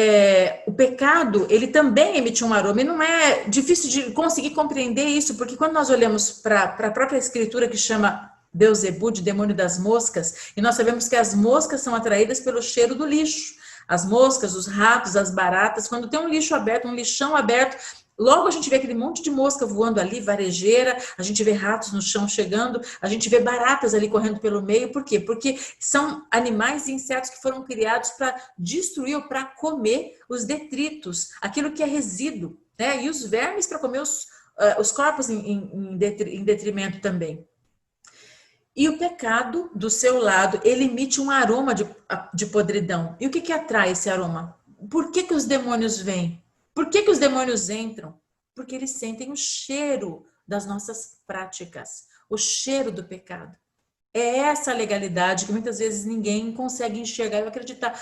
o pecado, ele também emite um aroma, e não é difícil de conseguir compreender isso, porque quando nós olhamos para a própria escritura que chama Beelzebub, de demônio das moscas, e nós sabemos que as moscas são atraídas pelo cheiro do lixo. As moscas, os ratos, as baratas, quando tem um lixo aberto, um lixão aberto, logo a gente vê aquele monte de mosca voando ali, varejeira, a gente vê ratos no chão chegando, a gente vê baratas ali correndo pelo meio. Por quê? Porque são animais e insetos que foram criados para destruir ou para comer os detritos, aquilo que é resíduo, né? E os vermes para comer os corpos em detrimento também. E o pecado, do seu lado, ele emite um aroma de podridão. E o que atrai esse aroma? Por que os demônios vêm? Por que os demônios entram? Porque eles sentem o cheiro das nossas práticas, o cheiro do pecado. É essa legalidade que muitas vezes ninguém consegue enxergar e acreditar.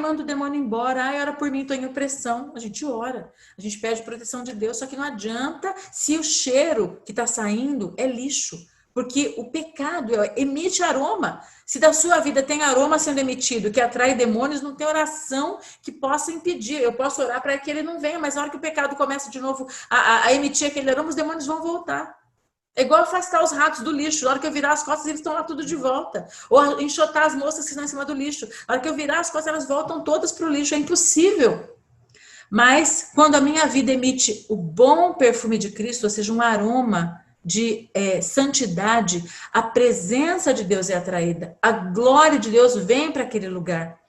Manda o demônio embora. Ora por mim, estou em opressão. A gente ora, a gente pede proteção de Deus, só que não adianta se o cheiro que está saindo é lixo. Porque o pecado emite aroma. Se da sua vida tem aroma sendo emitido, que atrai demônios, não tem oração que possa impedir. Eu posso orar para que ele não venha, mas na hora que o pecado começa de novo a emitir aquele aroma, os demônios vão voltar. É igual afastar os ratos do lixo. Na hora que eu virar as costas, eles estão lá tudo de volta. Ou enxotar as moças que estão em cima do lixo. Na hora que eu virar as costas, elas voltam todas para o lixo. É impossível. Mas quando a minha vida emite o bom perfume de Cristo, ou seja, um aroma de santidade, a presença de Deus é atraída. A glória de Deus vem para aquele lugar.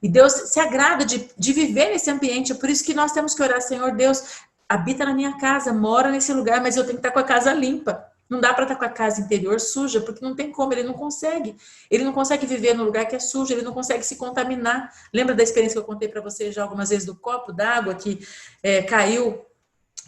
E Deus se agrada de viver nesse ambiente. É por isso que nós temos que orar, Senhor Deus, habita na minha casa, mora nesse lugar, mas eu tenho que estar com a casa limpa. Não dá para estar com a casa interior suja, porque não tem como, ele não consegue. Ele não consegue viver no lugar que é sujo, ele não consegue se contaminar. Lembra da experiência que eu contei para vocês já algumas vezes do copo d'água que caiu,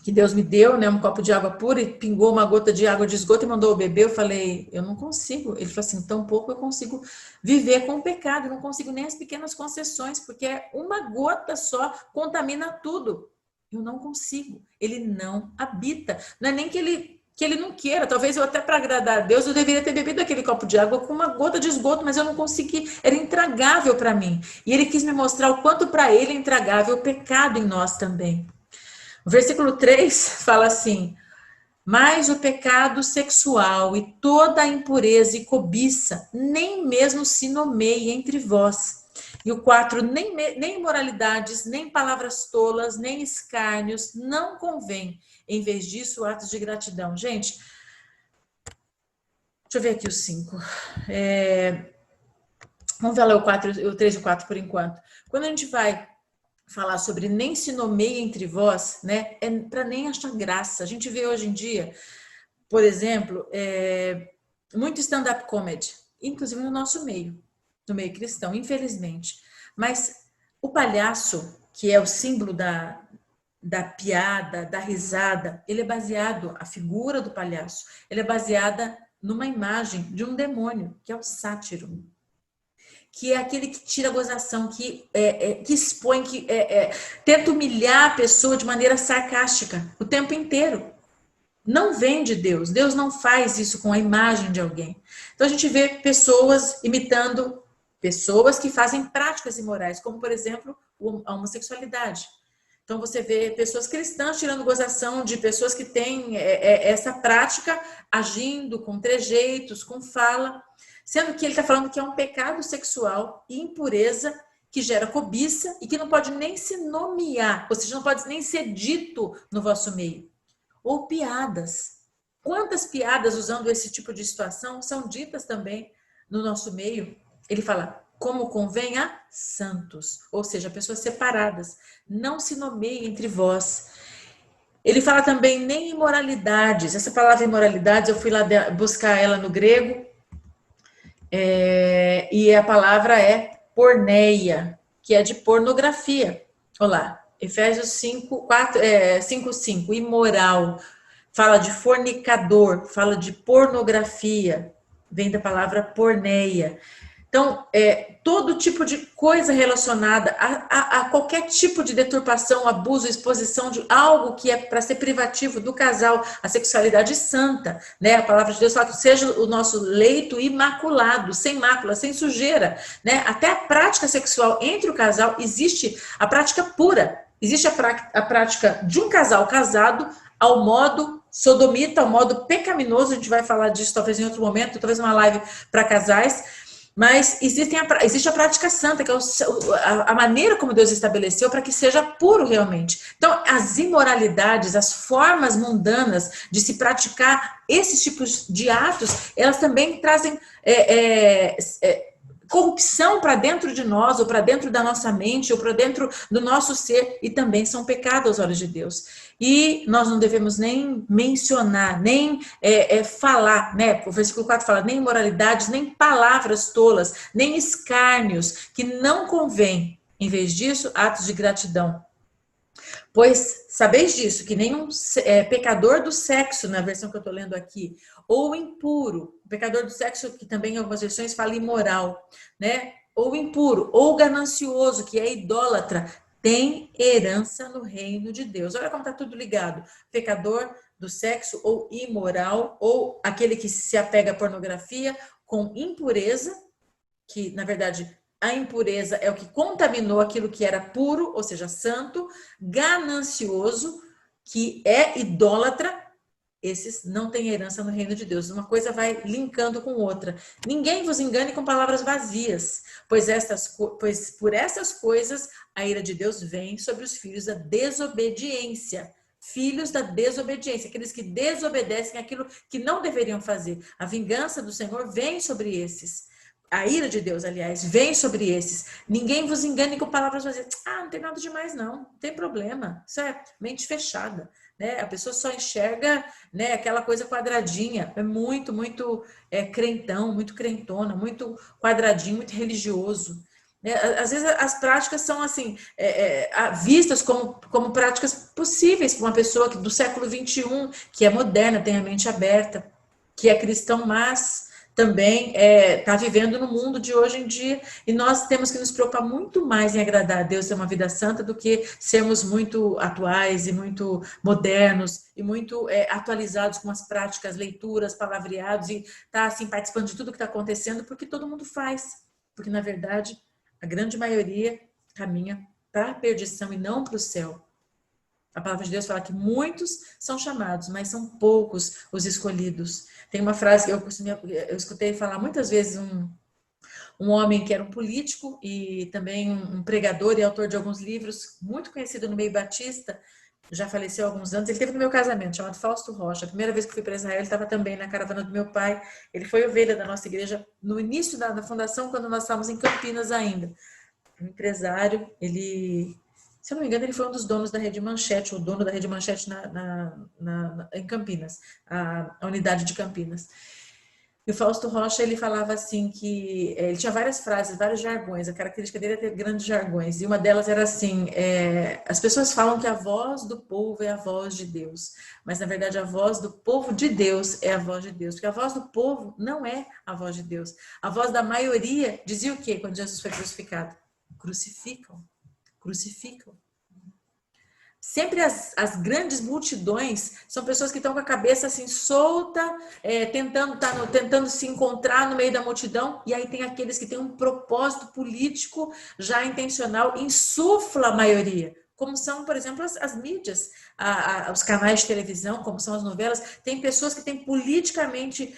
que Deus me deu, né, um copo de água pura e pingou uma gota de água de esgoto e mandou eu beber? Eu falei, eu não consigo. Ele falou assim, tão pouco eu consigo viver com o pecado, eu não consigo nem as pequenas concessões, porque uma gota só contamina tudo. Eu não consigo. Ele não habita. Não é nem que ele não queira. Talvez eu até para agradar a Deus, eu deveria ter bebido aquele copo de água com uma gota de esgoto, mas eu não consegui. Era intragável para mim. E ele quis me mostrar o quanto para ele é intragável o pecado em nós também. O versículo 3 fala assim, mas o pecado sexual e toda a impureza e cobiça nem mesmo se nomeia entre vós. E o 4, nem imoralidades, nem palavras tolas, nem escárnios, não convém. Em vez disso, atos de gratidão. Gente, deixa eu ver aqui os 5. Vamos ver lá o 3 e o 4 por enquanto. Quando a gente vai falar sobre nem se nomeia entre vós, né, é para nem achar graça. A gente vê hoje em dia, por exemplo, muito stand-up comedy, inclusive no nosso meio, no meio cristão, infelizmente. Mas o palhaço, que é o símbolo da piada, da risada, ele é baseado, a figura do palhaço, ele é baseada numa imagem de um demônio, que é o sátiro, que é aquele que tira a gozação, que expõe, que tenta humilhar a pessoa de maneira sarcástica o tempo inteiro. Não vem de Deus. Deus não faz isso com a imagem de alguém. Então a gente vê pessoas imitando pessoas que fazem práticas imorais, como por exemplo a homossexualidade. Então você vê pessoas cristãs tirando gozação de pessoas que têm essa prática, agindo com trejeitos, com fala, sendo que ele está falando que é um pecado sexual e impureza que gera cobiça e que não pode nem se nomear, ou seja, não pode nem ser dito no vosso meio. Ou piadas. Quantas piadas usando esse tipo de situação são ditas também no nosso meio? Ele fala, como convém a santos, ou seja, pessoas separadas. Não se nomeie entre vós. Ele fala também nem imoralidades. Essa palavra imoralidades, eu fui lá buscar ela no grego, e a palavra é porneia, que é de pornografia. Olá. Efésios 5:5, imoral, fala de fornicador, fala de pornografia, vem da palavra porneia. Então, todo tipo de coisa relacionada a qualquer tipo de deturpação, abuso, exposição de algo que é para ser privativo do casal, a sexualidade santa, né? A palavra de Deus fala que seja o nosso leito imaculado, sem mácula, sem sujeira, né? Até a prática sexual entre o casal existe a prática pura, existe a prática de um casal casado ao modo sodomita, ao modo pecaminoso. A gente vai falar disso talvez em outro momento, talvez uma live para casais. Mas existe a prática santa, que é a maneira como Deus estabeleceu para que seja puro realmente. Então, as imoralidades, as formas mundanas de se praticar esses tipos de atos, elas também trazem corrupção para dentro de nós, ou para dentro da nossa mente, ou para dentro do nosso ser, e também são pecados aos olhos de Deus. E nós não devemos nem mencionar, nem falar, né? O versículo 4 fala, nem imoralidades, nem palavras tolas, nem escárnios, que não convém. Em vez disso, atos de gratidão. Pois sabeis disso, que nenhum pecador do sexo, na versão que eu estou lendo aqui, ou impuro, pecador do sexo, que também em algumas versões fala imoral, né? Ou impuro, ou ganancioso, que é idólatra, tem herança no reino de Deus. Olha como está tudo ligado. Pecador do sexo ou imoral, ou aquele que se apega à pornografia com impureza, que na verdade a impureza é o que contaminou aquilo que era puro, ou seja, santo, ganancioso, que é idólatra. Esses não têm herança no reino de Deus. Uma coisa vai linkando com outra. Ninguém vos engane com palavras vazias, pois por essas coisas a ira de Deus vem sobre os filhos da desobediência. Filhos da desobediência, aqueles que desobedecem aquilo que não deveriam fazer. A vingança do Senhor vem sobre esses. A ira de Deus, aliás, vem sobre esses. Ninguém vos engane com palavras vazias. Não tem nada demais, não tem problema. Isso é mente fechada. Né? A pessoa só enxerga, né, aquela coisa quadradinha, é muito crentão, muito crentona, muito quadradinho, muito religioso. Né? Às vezes as práticas são assim, vistas como práticas possíveis para uma pessoa do século XXI, que é moderna, tem a mente aberta, que é cristão, mas também está vivendo no mundo de hoje em dia, e nós temos que nos preocupar muito mais em agradar a Deus, ter uma vida santa, do que sermos muito atuais e muito modernos e muito atualizados com as práticas, leituras, palavreados, e tá assim participando de tudo que está acontecendo, porque todo mundo faz, porque na verdade a grande maioria caminha para a perdição e não para o céu. A palavra de Deus fala que muitos são chamados, mas são poucos os escolhidos. Tem uma frase que eu escutei falar muitas vezes, um homem que era um político e também um pregador e autor de alguns livros, muito conhecido no meio batista, já faleceu há alguns anos. Ele esteve no meu casamento, chamado Fausto Rocha. A primeira vez que fui para Israel, ele estava também na caravana do meu pai. Ele foi ovelha da nossa igreja no início da fundação, quando nós estávamos em Campinas ainda. Um empresário, se eu não me engano, ele foi um dos donos da Rede Manchete, o dono da Rede Manchete em Campinas, a unidade de Campinas. E o Fausto Rocha, ele falava assim que ele tinha várias frases, vários jargões. A característica dele é ter grandes jargões. E uma delas era assim, as pessoas falam que a voz do povo é a voz de Deus. Mas, na verdade, a voz do povo de Deus é a voz de Deus. Porque a voz do povo não é a voz de Deus. A voz da maioria dizia o quê quando Jesus foi crucificado? Crucificam. Sempre as grandes multidões são pessoas que estão com a cabeça assim solta, tentando se encontrar no meio da multidão, e aí tem aqueles que têm um propósito político já intencional, insufla a maioria, como são, por exemplo, as mídias, os canais de televisão, como são as novelas. Tem pessoas que têm politicamente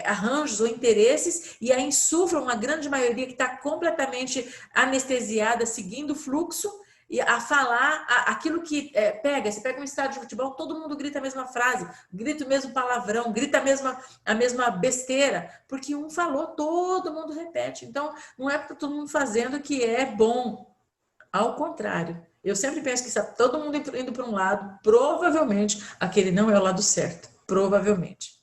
arranjos ou interesses, e aí insuflam uma grande maioria que está completamente anestesiada, seguindo o fluxo, e a falar aquilo que você pega um estádio de futebol, todo mundo grita a mesma frase, grita o mesmo palavrão, grita a mesma besteira, porque um falou, todo mundo repete. Então, não é porque todo mundo fazendo que é bom. Ao contrário, eu sempre penso que está todo mundo indo para um lado, provavelmente aquele não é o lado certo, provavelmente.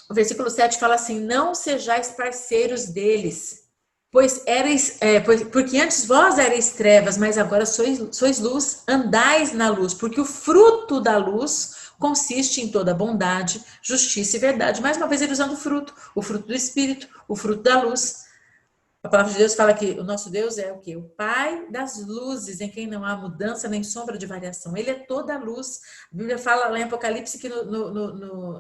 O versículo 7 fala assim: não sejais parceiros deles, porque antes vós erais trevas, mas agora sois luz, andais na luz, porque o fruto da luz consiste em toda bondade, justiça e verdade. Mais uma vez ele usando o fruto do Espírito, o fruto da luz. A palavra de Deus fala que o nosso Deus é o quê? O Pai das luzes, em quem não há mudança nem sombra de variação. Ele é toda a luz. A Bíblia fala lá em Apocalipse que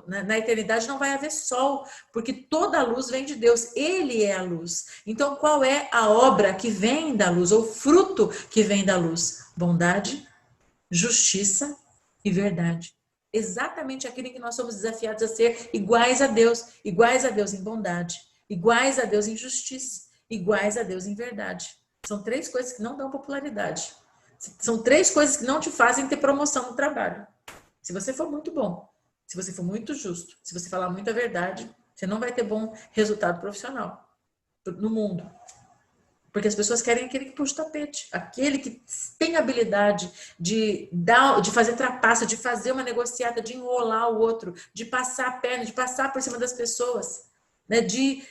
na eternidade não vai haver sol, porque toda a luz vem de Deus. Ele é a luz. Então, qual é a obra que vem da luz, ou fruto que vem da luz? Bondade, justiça e verdade. Exatamente aquilo que nós somos desafiados a ser iguais a Deus em bondade, iguais a Deus em justiça, iguais a Deus em verdade. São 3 coisas que não dão popularidade. São 3 coisas que não te fazem ter promoção no trabalho. Se você for muito bom, se você for muito justo, se você falar muita verdade, você não vai ter bom resultado profissional no mundo. Porque as pessoas querem aquele que puxa o tapete, aquele que tem habilidade de fazer trapaça, de fazer uma negociata, de enrolar o outro, de passar a perna, de passar por cima das pessoas, né? De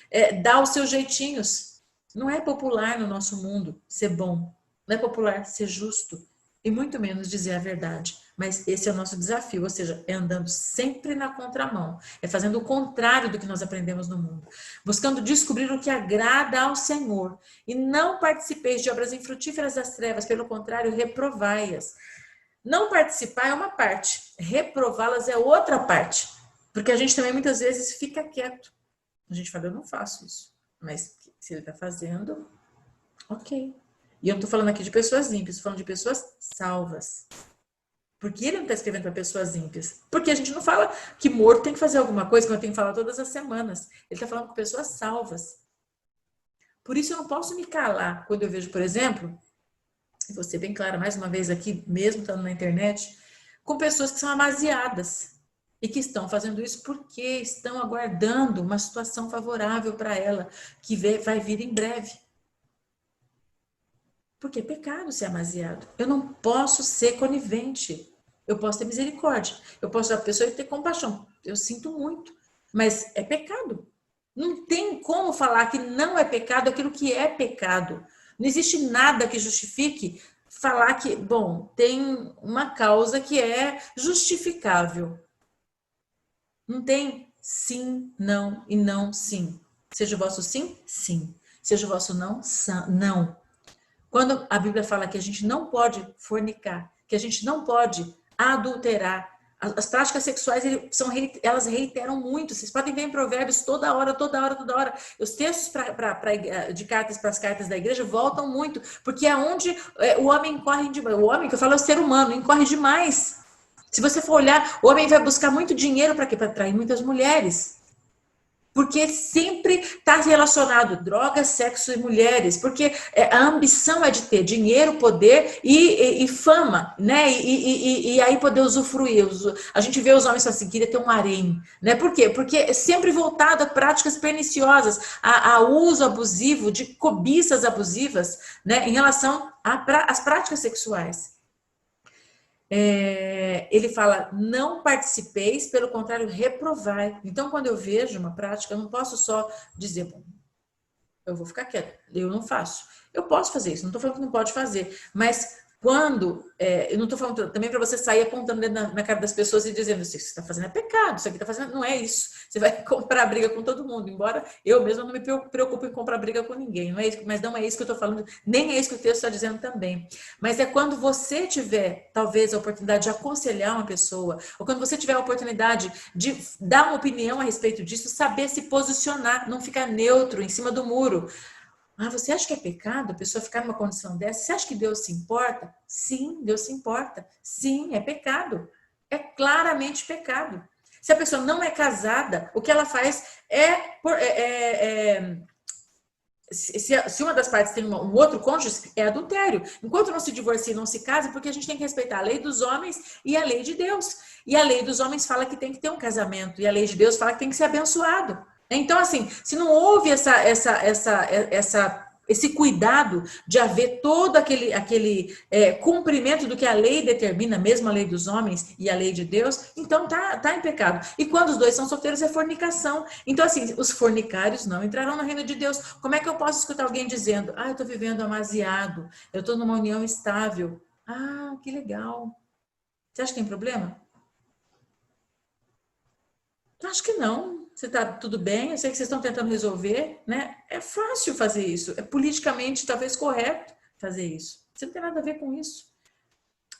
dar os seus jeitinhos. Não é popular no nosso mundo ser bom, não é popular ser justo, e muito menos dizer a verdade. Mas esse é o nosso desafio, ou seja, é andando sempre na contramão, é fazendo o contrário do que nós aprendemos no mundo, buscando descobrir o que agrada ao Senhor, e não participeis de obras infrutíferas das trevas, pelo contrário, reprovai-as. Não participar é uma parte, reprová-las é outra parte. Porque a gente também muitas vezes fica quieto. A gente fala, eu não faço isso. Mas se ele está fazendo, ok. E eu não estou falando aqui de pessoas ímpias, estou falando de pessoas salvas. Porque ele não está escrevendo para pessoas ímpias. Porque a gente não fala que morto tem que fazer alguma coisa, que eu tenho que falar todas as semanas. Ele está falando com pessoas salvas. Por isso eu não posso me calar quando eu vejo, por exemplo, e vou ser bem clara mais uma vez aqui, mesmo estando na internet, com pessoas que são amaziadas e que estão fazendo isso porque estão aguardando uma situação favorável para ela, que vai vir em breve. Porque é pecado ser amaziado. Eu não posso ser conivente. Eu posso ter misericórdia. Eu posso dar a pessoa e ter compaixão. Eu sinto muito. Mas é pecado. Não tem como falar que não é pecado aquilo que é pecado. Não existe nada que justifique falar que, bom, tem uma causa que é justificável. Não tem sim, não e não, sim. Seja o vosso sim, sim. Seja o vosso não, não. Quando a Bíblia fala que a gente não pode fornicar, que a gente não pode adulterar, as práticas sexuais elas reiteram muito. Vocês podem ver em Provérbios toda hora, toda hora, toda hora. Os textos de cartas para as cartas da igreja voltam muito, porque é onde o homem incorre demais. O homem, que eu falo, é o ser humano, incorre demais. Se você for olhar, o homem vai buscar muito dinheiro para quê? Para atrair muitas mulheres. Porque sempre está relacionado drogas, sexo e mulheres, porque a ambição é de ter dinheiro, poder e fama, né? E aí poder usufruir. A gente vê os homens assim, queria ter um harém, né? Por quê? Porque é sempre voltado a práticas perniciosas, a uso abusivo, de cobiças abusivas, né? Em relação às práticas sexuais. Ele fala, não participeis, pelo contrário, reprovai. Então, quando eu vejo uma prática, eu não posso só dizer, bom, eu vou ficar quieto, eu não faço. Eu posso fazer isso, não estou falando que não pode fazer, mas quando, eu não estou falando também para você sair apontando na cara das pessoas e dizendo, isso que você está fazendo é pecado, isso aqui está fazendo, não é isso. Você vai comprar briga com todo mundo, embora eu mesma não me preocupe em comprar briga com ninguém, não é isso, mas não é isso que eu estou falando, nem é isso que o texto está dizendo também. Mas é quando você tiver, talvez, a oportunidade de aconselhar uma pessoa, ou quando você tiver a oportunidade de dar uma opinião a respeito disso, saber se posicionar, não ficar neutro em cima do muro. Ah, você acha que é pecado a pessoa ficar numa condição dessa? Você acha que Deus se importa? Sim, Deus se importa. Sim, é pecado. É claramente pecado. Se a pessoa não é casada, o que ela faz se uma das partes tem um outro cônjuge, é adultério. Enquanto não se divorcia e não se casa, porque a gente tem que respeitar a lei dos homens e a lei de Deus. E a lei dos homens fala que tem que ter um casamento, e a lei de Deus fala que tem que ser abençoado. Então, assim, se não houve esse cuidado de haver todo aquele cumprimento do que a lei determina, mesmo a lei dos homens e a lei de Deus, então tá em pecado. E quando os dois são solteiros, é fornicação. Então, assim, os fornicários não entrarão no reino de Deus. Como é que eu posso escutar alguém dizendo, eu estou vivendo amasiado, eu estou numa união estável? Ah, que legal. Você acha que tem problema? Eu acho que não. Você está tudo bem, eu sei que vocês estão tentando resolver, né? É fácil fazer isso, é politicamente talvez correto fazer isso. Você não tem nada a ver com isso.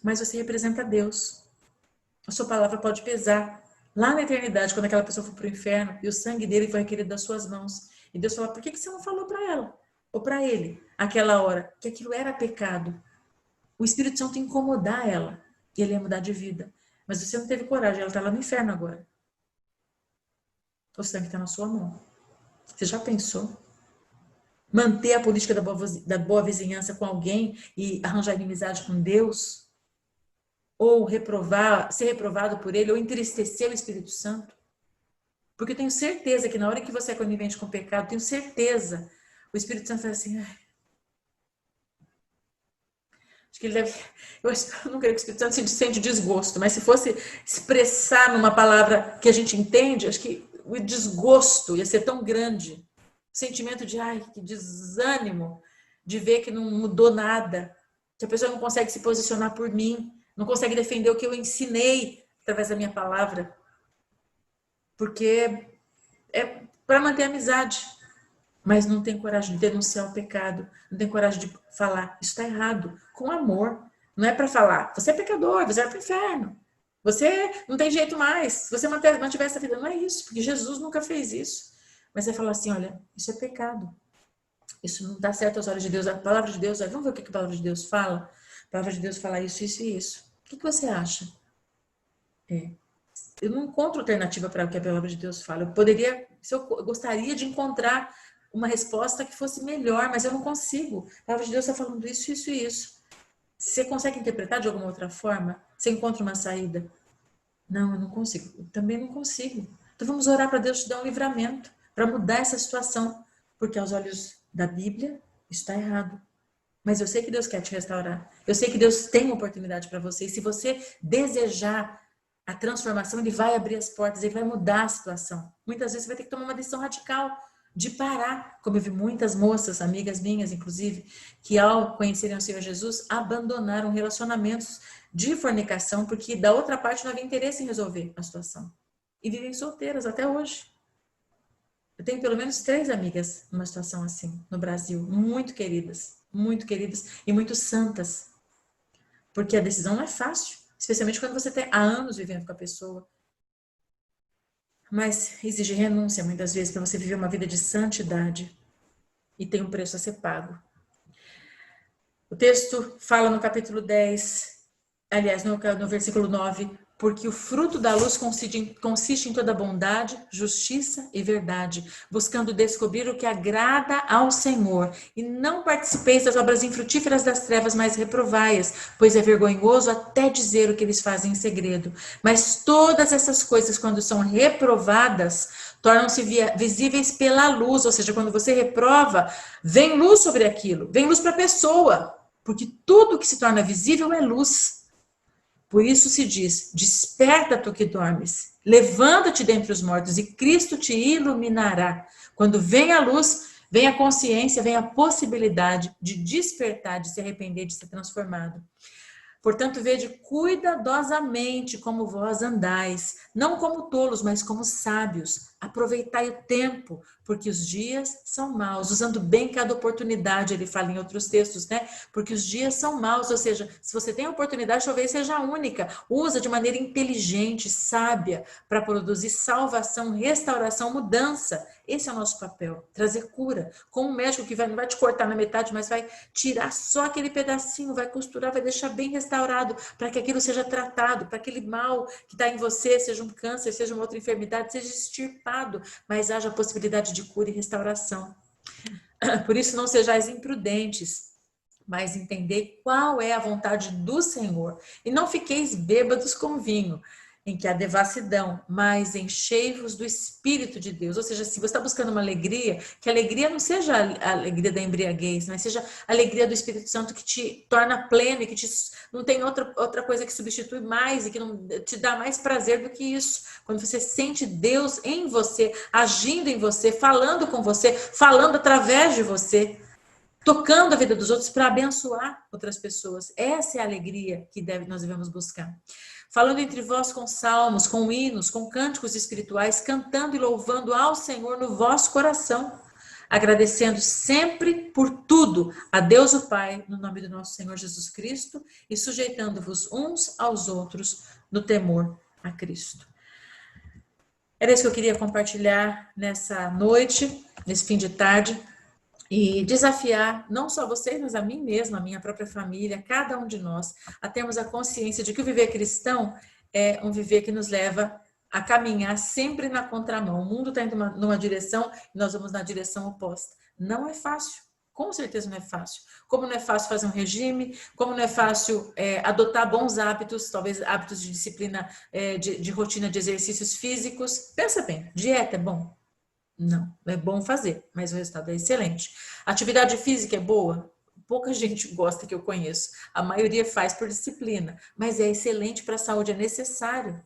Mas você representa Deus. A sua palavra pode pesar. Lá na eternidade, quando aquela pessoa for para o inferno e o sangue dele foi requerido das suas mãos. E Deus fala, por que você não falou para ela? Ou para ele, aquela hora, que aquilo era pecado. O Espírito Santo ia incomodar ela. E ele ia mudar de vida. Mas você não teve coragem, ela está lá no inferno agora. O sangue está na sua mão. Você já pensou? Manter a política da boa vizinhança com alguém e arranjar inimizade com Deus? Ou ser reprovado por ele, ou entristecer o Espírito Santo? Porque eu tenho certeza que na hora que você é conivente com o pecado, tenho certeza, o Espírito Santo fala assim, acho que ele deve, eu não creio que o Espírito Santo se sente desgosto, mas se fosse expressar numa palavra que a gente entende, acho que o desgosto ia ser tão grande. Sentimento de, que desânimo, de ver que não mudou nada, que a pessoa não consegue se posicionar por mim, não consegue defender o que eu ensinei através da minha palavra, porque é para manter a amizade, mas não tem coragem de denunciar o pecado, não tem coragem de falar, isso está errado, com amor. Não é para falar, você é pecador, você vai para o inferno. Você não tem jeito mais. Se você mantiver essa vida, não é isso, porque Jesus nunca fez isso. Mas você fala assim, olha, isso é pecado. Isso não dá certo aos olhos de Deus. A palavra de Deus, vamos ver o que a palavra de Deus fala? A palavra de Deus fala isso, isso e isso. O que você acha? Eu não encontro alternativa para o que a palavra de Deus fala. Eu gostaria de encontrar uma resposta que fosse melhor, mas eu não consigo. A palavra de Deus está falando isso, isso e isso. Você consegue interpretar de alguma outra forma? Você encontra uma saída? Não, eu não consigo. Eu também não consigo. Então vamos orar para Deus te dar um livramento, para mudar essa situação. Porque aos olhos da Bíblia, isso está errado. Mas eu sei que Deus quer te restaurar. Eu sei que Deus tem uma oportunidade para você. E se você desejar a transformação, Ele vai abrir as portas, Ele vai mudar a situação. Muitas vezes você vai ter que tomar uma decisão radical de parar. Como eu vi muitas moças, amigas minhas, inclusive, que ao conhecerem o Senhor Jesus, abandonaram relacionamentos de fornicação, porque da outra parte não havia interesse em resolver a situação. E vivem solteiras até hoje. Eu tenho pelo menos 3 amigas numa situação assim, no Brasil, muito queridas e muito santas. Porque a decisão não é fácil, especialmente quando você tem há anos vivendo com a pessoa. Mas exige renúncia muitas vezes para você viver uma vida de santidade e tem um preço a ser pago. O texto fala no capítulo 10, aliás, no versículo 9, porque o fruto da luz consiste em toda bondade, justiça e verdade, buscando descobrir o que agrada ao Senhor. E não participeis das obras infrutíferas das trevas, mas reprovai-as, pois é vergonhoso até dizer o que eles fazem em segredo. Mas todas essas coisas, quando são reprovadas, tornam-se visíveis pela luz, ou seja, quando você reprova, vem luz sobre aquilo, vem luz para a pessoa, porque tudo que se torna visível é luz. Por isso se diz, desperta tu que dormes, levanta-te dentre os mortos e Cristo te iluminará. Quando vem a luz, vem a consciência, vem a possibilidade de despertar, de se arrepender, de ser transformado. Portanto, vede cuidadosamente como vós andais, não como tolos, mas como sábios. Aproveitai o tempo, porque os dias são maus. Usando bem cada oportunidade, ele fala em outros textos, né? Porque os dias são maus, ou seja, se você tem a oportunidade, talvez seja única. Usa de maneira inteligente, sábia, para produzir salvação, restauração, mudança. Esse é o nosso papel, trazer cura. Como um médico que não vai te cortar na metade, mas vai tirar só aquele pedacinho, vai costurar, vai deixar bem restaurado, para que aquilo seja tratado, para aquele mal que está em você, seja um câncer, seja uma outra enfermidade, seja extirpado, mas haja a possibilidade de cura e restauração. Por isso não sejais imprudentes, mas entendei qual é a vontade do Senhor. E não fiqueis bêbados com vinho, em que há devassidão, mas enchei-vos do Espírito de Deus. Ou seja, se você está buscando uma alegria, que a alegria não seja a alegria da embriaguez, mas seja a alegria do Espírito Santo que te torna pleno e que não tem outra coisa que substitui mais e que não te dá mais prazer do que isso. Quando você sente Deus em você, agindo em você, falando com você, falando através de você, tocando a vida dos outros para abençoar outras pessoas. Essa é a alegria que nós devemos buscar. Falando entre vós com salmos, com hinos, com cânticos espirituais, cantando e louvando ao Senhor no vosso coração, agradecendo sempre por tudo a Deus o Pai, no nome do nosso Senhor Jesus Cristo, e sujeitando-vos uns aos outros no temor a Cristo. Era isso que eu queria compartilhar nessa noite, nesse fim de tarde, e desafiar não só vocês, mas a mim mesma, a minha própria família, cada um de nós, a termos a consciência de que o viver cristão é um viver que nos leva a caminhar sempre na contramão. O mundo está indo numa direção e nós vamos na direção oposta. Não é fácil, com certeza não é fácil. Como não é fácil fazer um regime, como não é fácil adotar bons hábitos, talvez hábitos de disciplina, de rotina de exercícios físicos. Pensa bem, dieta é bom? Não, é bom fazer, mas o resultado é excelente. Atividade física é boa? Pouca gente gosta, que eu conheço. A maioria faz por disciplina, mas é excelente para a saúde, é necessário.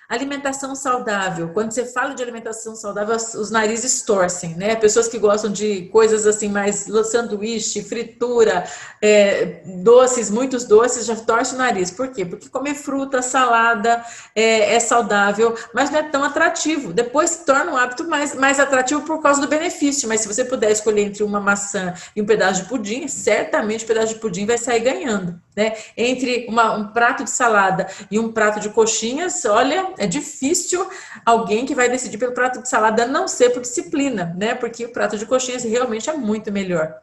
Alimentação saudável. Quando você fala de alimentação saudável, os narizes torcem, né? Pessoas que gostam de coisas assim, mais sanduíche, fritura, doces, muitos doces, já torcem o nariz. Por quê? Porque comer fruta, salada é saudável, mas não é tão atrativo. Depois se torna um hábito mais atrativo por causa do benefício. Mas se você puder escolher entre uma maçã e um pedaço de pudim, certamente o pedaço de pudim vai sair ganhando. né? Entre um prato de salada e um prato de coxinhas, olha, é difícil alguém que vai decidir pelo prato de salada, a não ser por disciplina, né? Porque o prato de coxinhas realmente é muito melhor.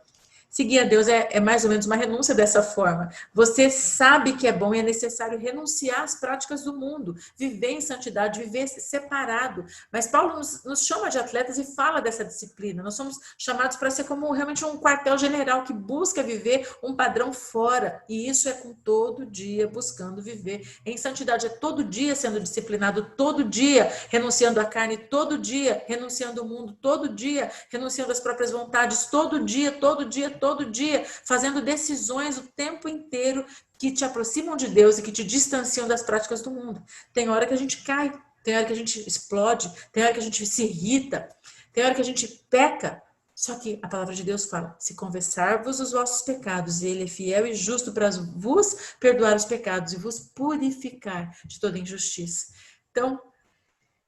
Seguir a Deus é mais ou menos uma renúncia dessa forma. Você sabe que é bom e é necessário renunciar às práticas do mundo, viver em santidade, viver separado. Mas Paulo nos chama de atletas e fala dessa disciplina. Nós somos chamados para ser como realmente um quartel-general que busca viver um padrão fora. E isso é com todo dia buscando viver em santidade. É todo dia sendo disciplinado, todo dia renunciando à carne, todo dia renunciando ao mundo, todo dia renunciando às próprias vontades, todo dia, fazendo decisões o tempo inteiro que te aproximam de Deus e que te distanciam das práticas do mundo. Tem hora que a gente cai, tem hora que a gente explode, tem hora que a gente se irrita, tem hora que a gente peca. Só que a palavra de Deus fala: se confessar-vos os vossos pecados, ele é fiel e justo para vos perdoar os pecados e vos purificar de toda injustiça. Então,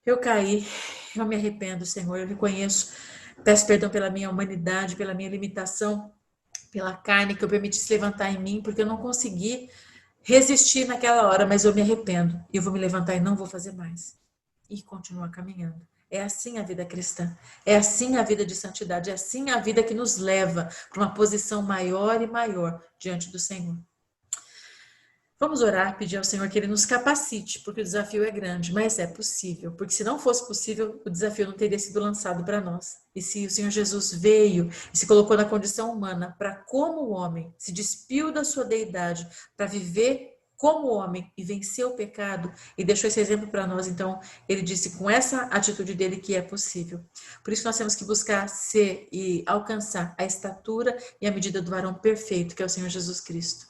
eu caí, eu me arrependo, Senhor, eu reconheço, peço perdão pela minha humanidade, pela minha limitação, pela carne que eu permiti se levantar em mim, porque eu não consegui resistir naquela hora, mas eu me arrependo. E eu vou me levantar e não vou fazer mais. E continuar caminhando. É assim a vida cristã. É assim a vida de santidade. É assim a vida que nos leva para uma posição maior e maior diante do Senhor. Vamos orar, pedir ao Senhor que Ele nos capacite, porque o desafio é grande, mas é possível. Porque se não fosse possível, o desafio não teria sido lançado para nós. E se o Senhor Jesus veio e se colocou na condição humana para, como homem, se despiu da sua deidade para viver como homem e vencer o pecado e deixou esse exemplo para nós, então Ele disse com essa atitude dele que é possível. Por isso nós temos que buscar ser e alcançar a estatura e a medida do varão perfeito, que é o Senhor Jesus Cristo.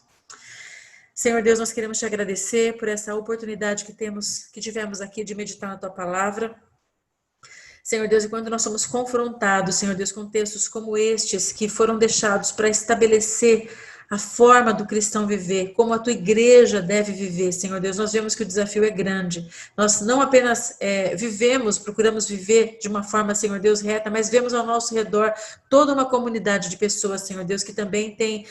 Senhor Deus, nós queremos te agradecer por essa oportunidade que tivemos aqui de meditar na tua palavra. Senhor Deus, e quando nós somos confrontados, Senhor Deus, com textos como estes, que foram deixados para estabelecer a forma do cristão viver, como a tua igreja deve viver, Senhor Deus, nós vemos que o desafio é grande. Nós não apenas procuramos viver de uma forma, Senhor Deus, reta, mas vemos ao nosso redor toda uma comunidade de pessoas, Senhor Deus, que também tem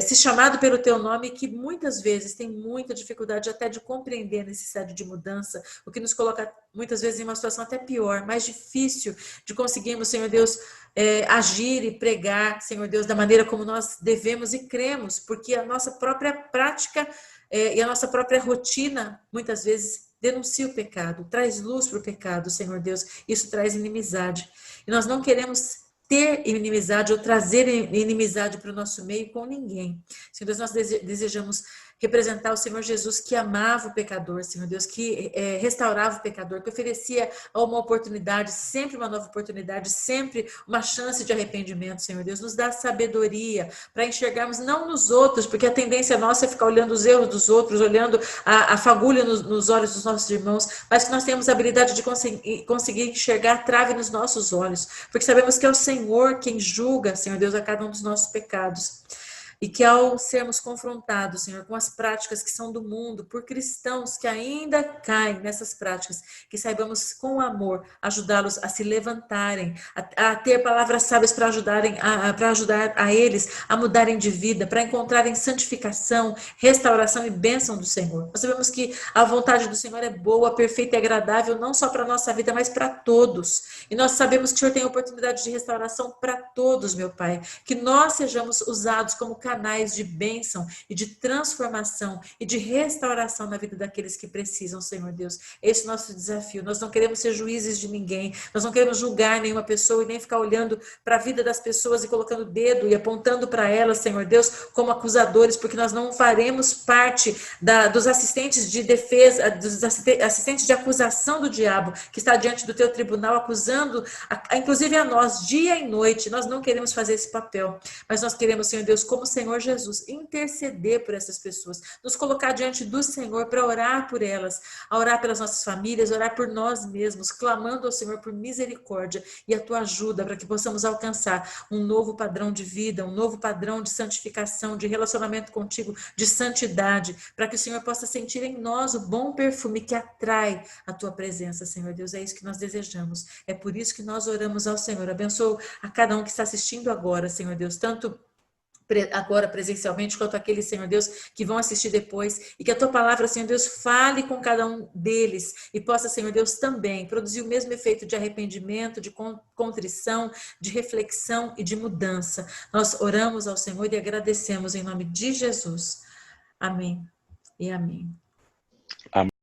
se chamado pelo teu nome, que muitas vezes tem muita dificuldade até de compreender a necessidade de mudança, o que nos coloca muitas vezes em uma situação até pior, mais difícil de conseguirmos, Senhor Deus, agir e pregar, Senhor Deus, da maneira como nós devemos e cremos, porque a nossa própria prática e a nossa própria rotina, muitas vezes, denuncia o pecado, traz luz para o pecado, Senhor Deus, isso traz inimizade. E nós não queremos ter inimizade ou trazer inimizade para o nosso meio com ninguém. Senhor Deus, nós desejamos representar o Senhor Jesus que amava o pecador, Senhor Deus, que restaurava o pecador, que oferecia uma oportunidade, sempre uma nova oportunidade, sempre uma chance de arrependimento, Senhor Deus. Nos dá sabedoria para enxergarmos não nos outros, porque a tendência nossa é ficar olhando os erros dos outros, olhando a fagulha nos olhos dos nossos irmãos, mas que nós temos a habilidade de conseguir enxergar a trave nos nossos olhos, porque sabemos que é o Senhor quem julga, Senhor Deus, a cada um dos nossos pecados. E que ao sermos confrontados, Senhor, com as práticas que são do mundo, por cristãos que ainda caem nessas práticas, que saibamos com amor ajudá-los a se levantarem, a ter palavras sábias para ajudar a eles a mudarem de vida, para encontrarem santificação, restauração e bênção do Senhor. Nós sabemos que a vontade do Senhor é boa, perfeita e agradável, não só para a nossa vida, mas para todos. E nós sabemos que o Senhor tem oportunidade de restauração para todos, meu Pai. Que nós sejamos usados como canais de bênção e de transformação e de restauração na vida daqueles que precisam, Senhor Deus. Esse é o nosso desafio. Nós não queremos ser juízes de ninguém, nós não queremos julgar nenhuma pessoa e nem ficar olhando para a vida das pessoas e colocando o dedo e apontando para elas, Senhor Deus, como acusadores, porque nós não faremos parte dos assistentes de defesa, dos assistentes de acusação do diabo, que está diante do teu tribunal acusando, inclusive a nós, dia e noite. Nós não queremos fazer esse papel, mas nós queremos, Senhor Deus, como Senhor Jesus, interceder por essas pessoas, nos colocar diante do Senhor para orar por elas, a orar pelas nossas famílias, orar por nós mesmos, clamando ao Senhor por misericórdia e a tua ajuda para que possamos alcançar um novo padrão de vida, um novo padrão de santificação, de relacionamento contigo, de santidade, para que o Senhor possa sentir em nós o bom perfume que atrai a tua presença, Senhor Deus. É isso que nós desejamos. É por isso que nós oramos ao Senhor. Abençoa a cada um que está assistindo agora, Senhor Deus, tanto agora presencialmente, quanto aqueles, Senhor Deus, que vão assistir depois, e que a tua palavra, Senhor Deus, fale com cada um deles e possa, Senhor Deus, também produzir o mesmo efeito de arrependimento, de contrição, de reflexão e de mudança. Nós oramos ao Senhor e agradecemos em nome de Jesus. Amém e amém.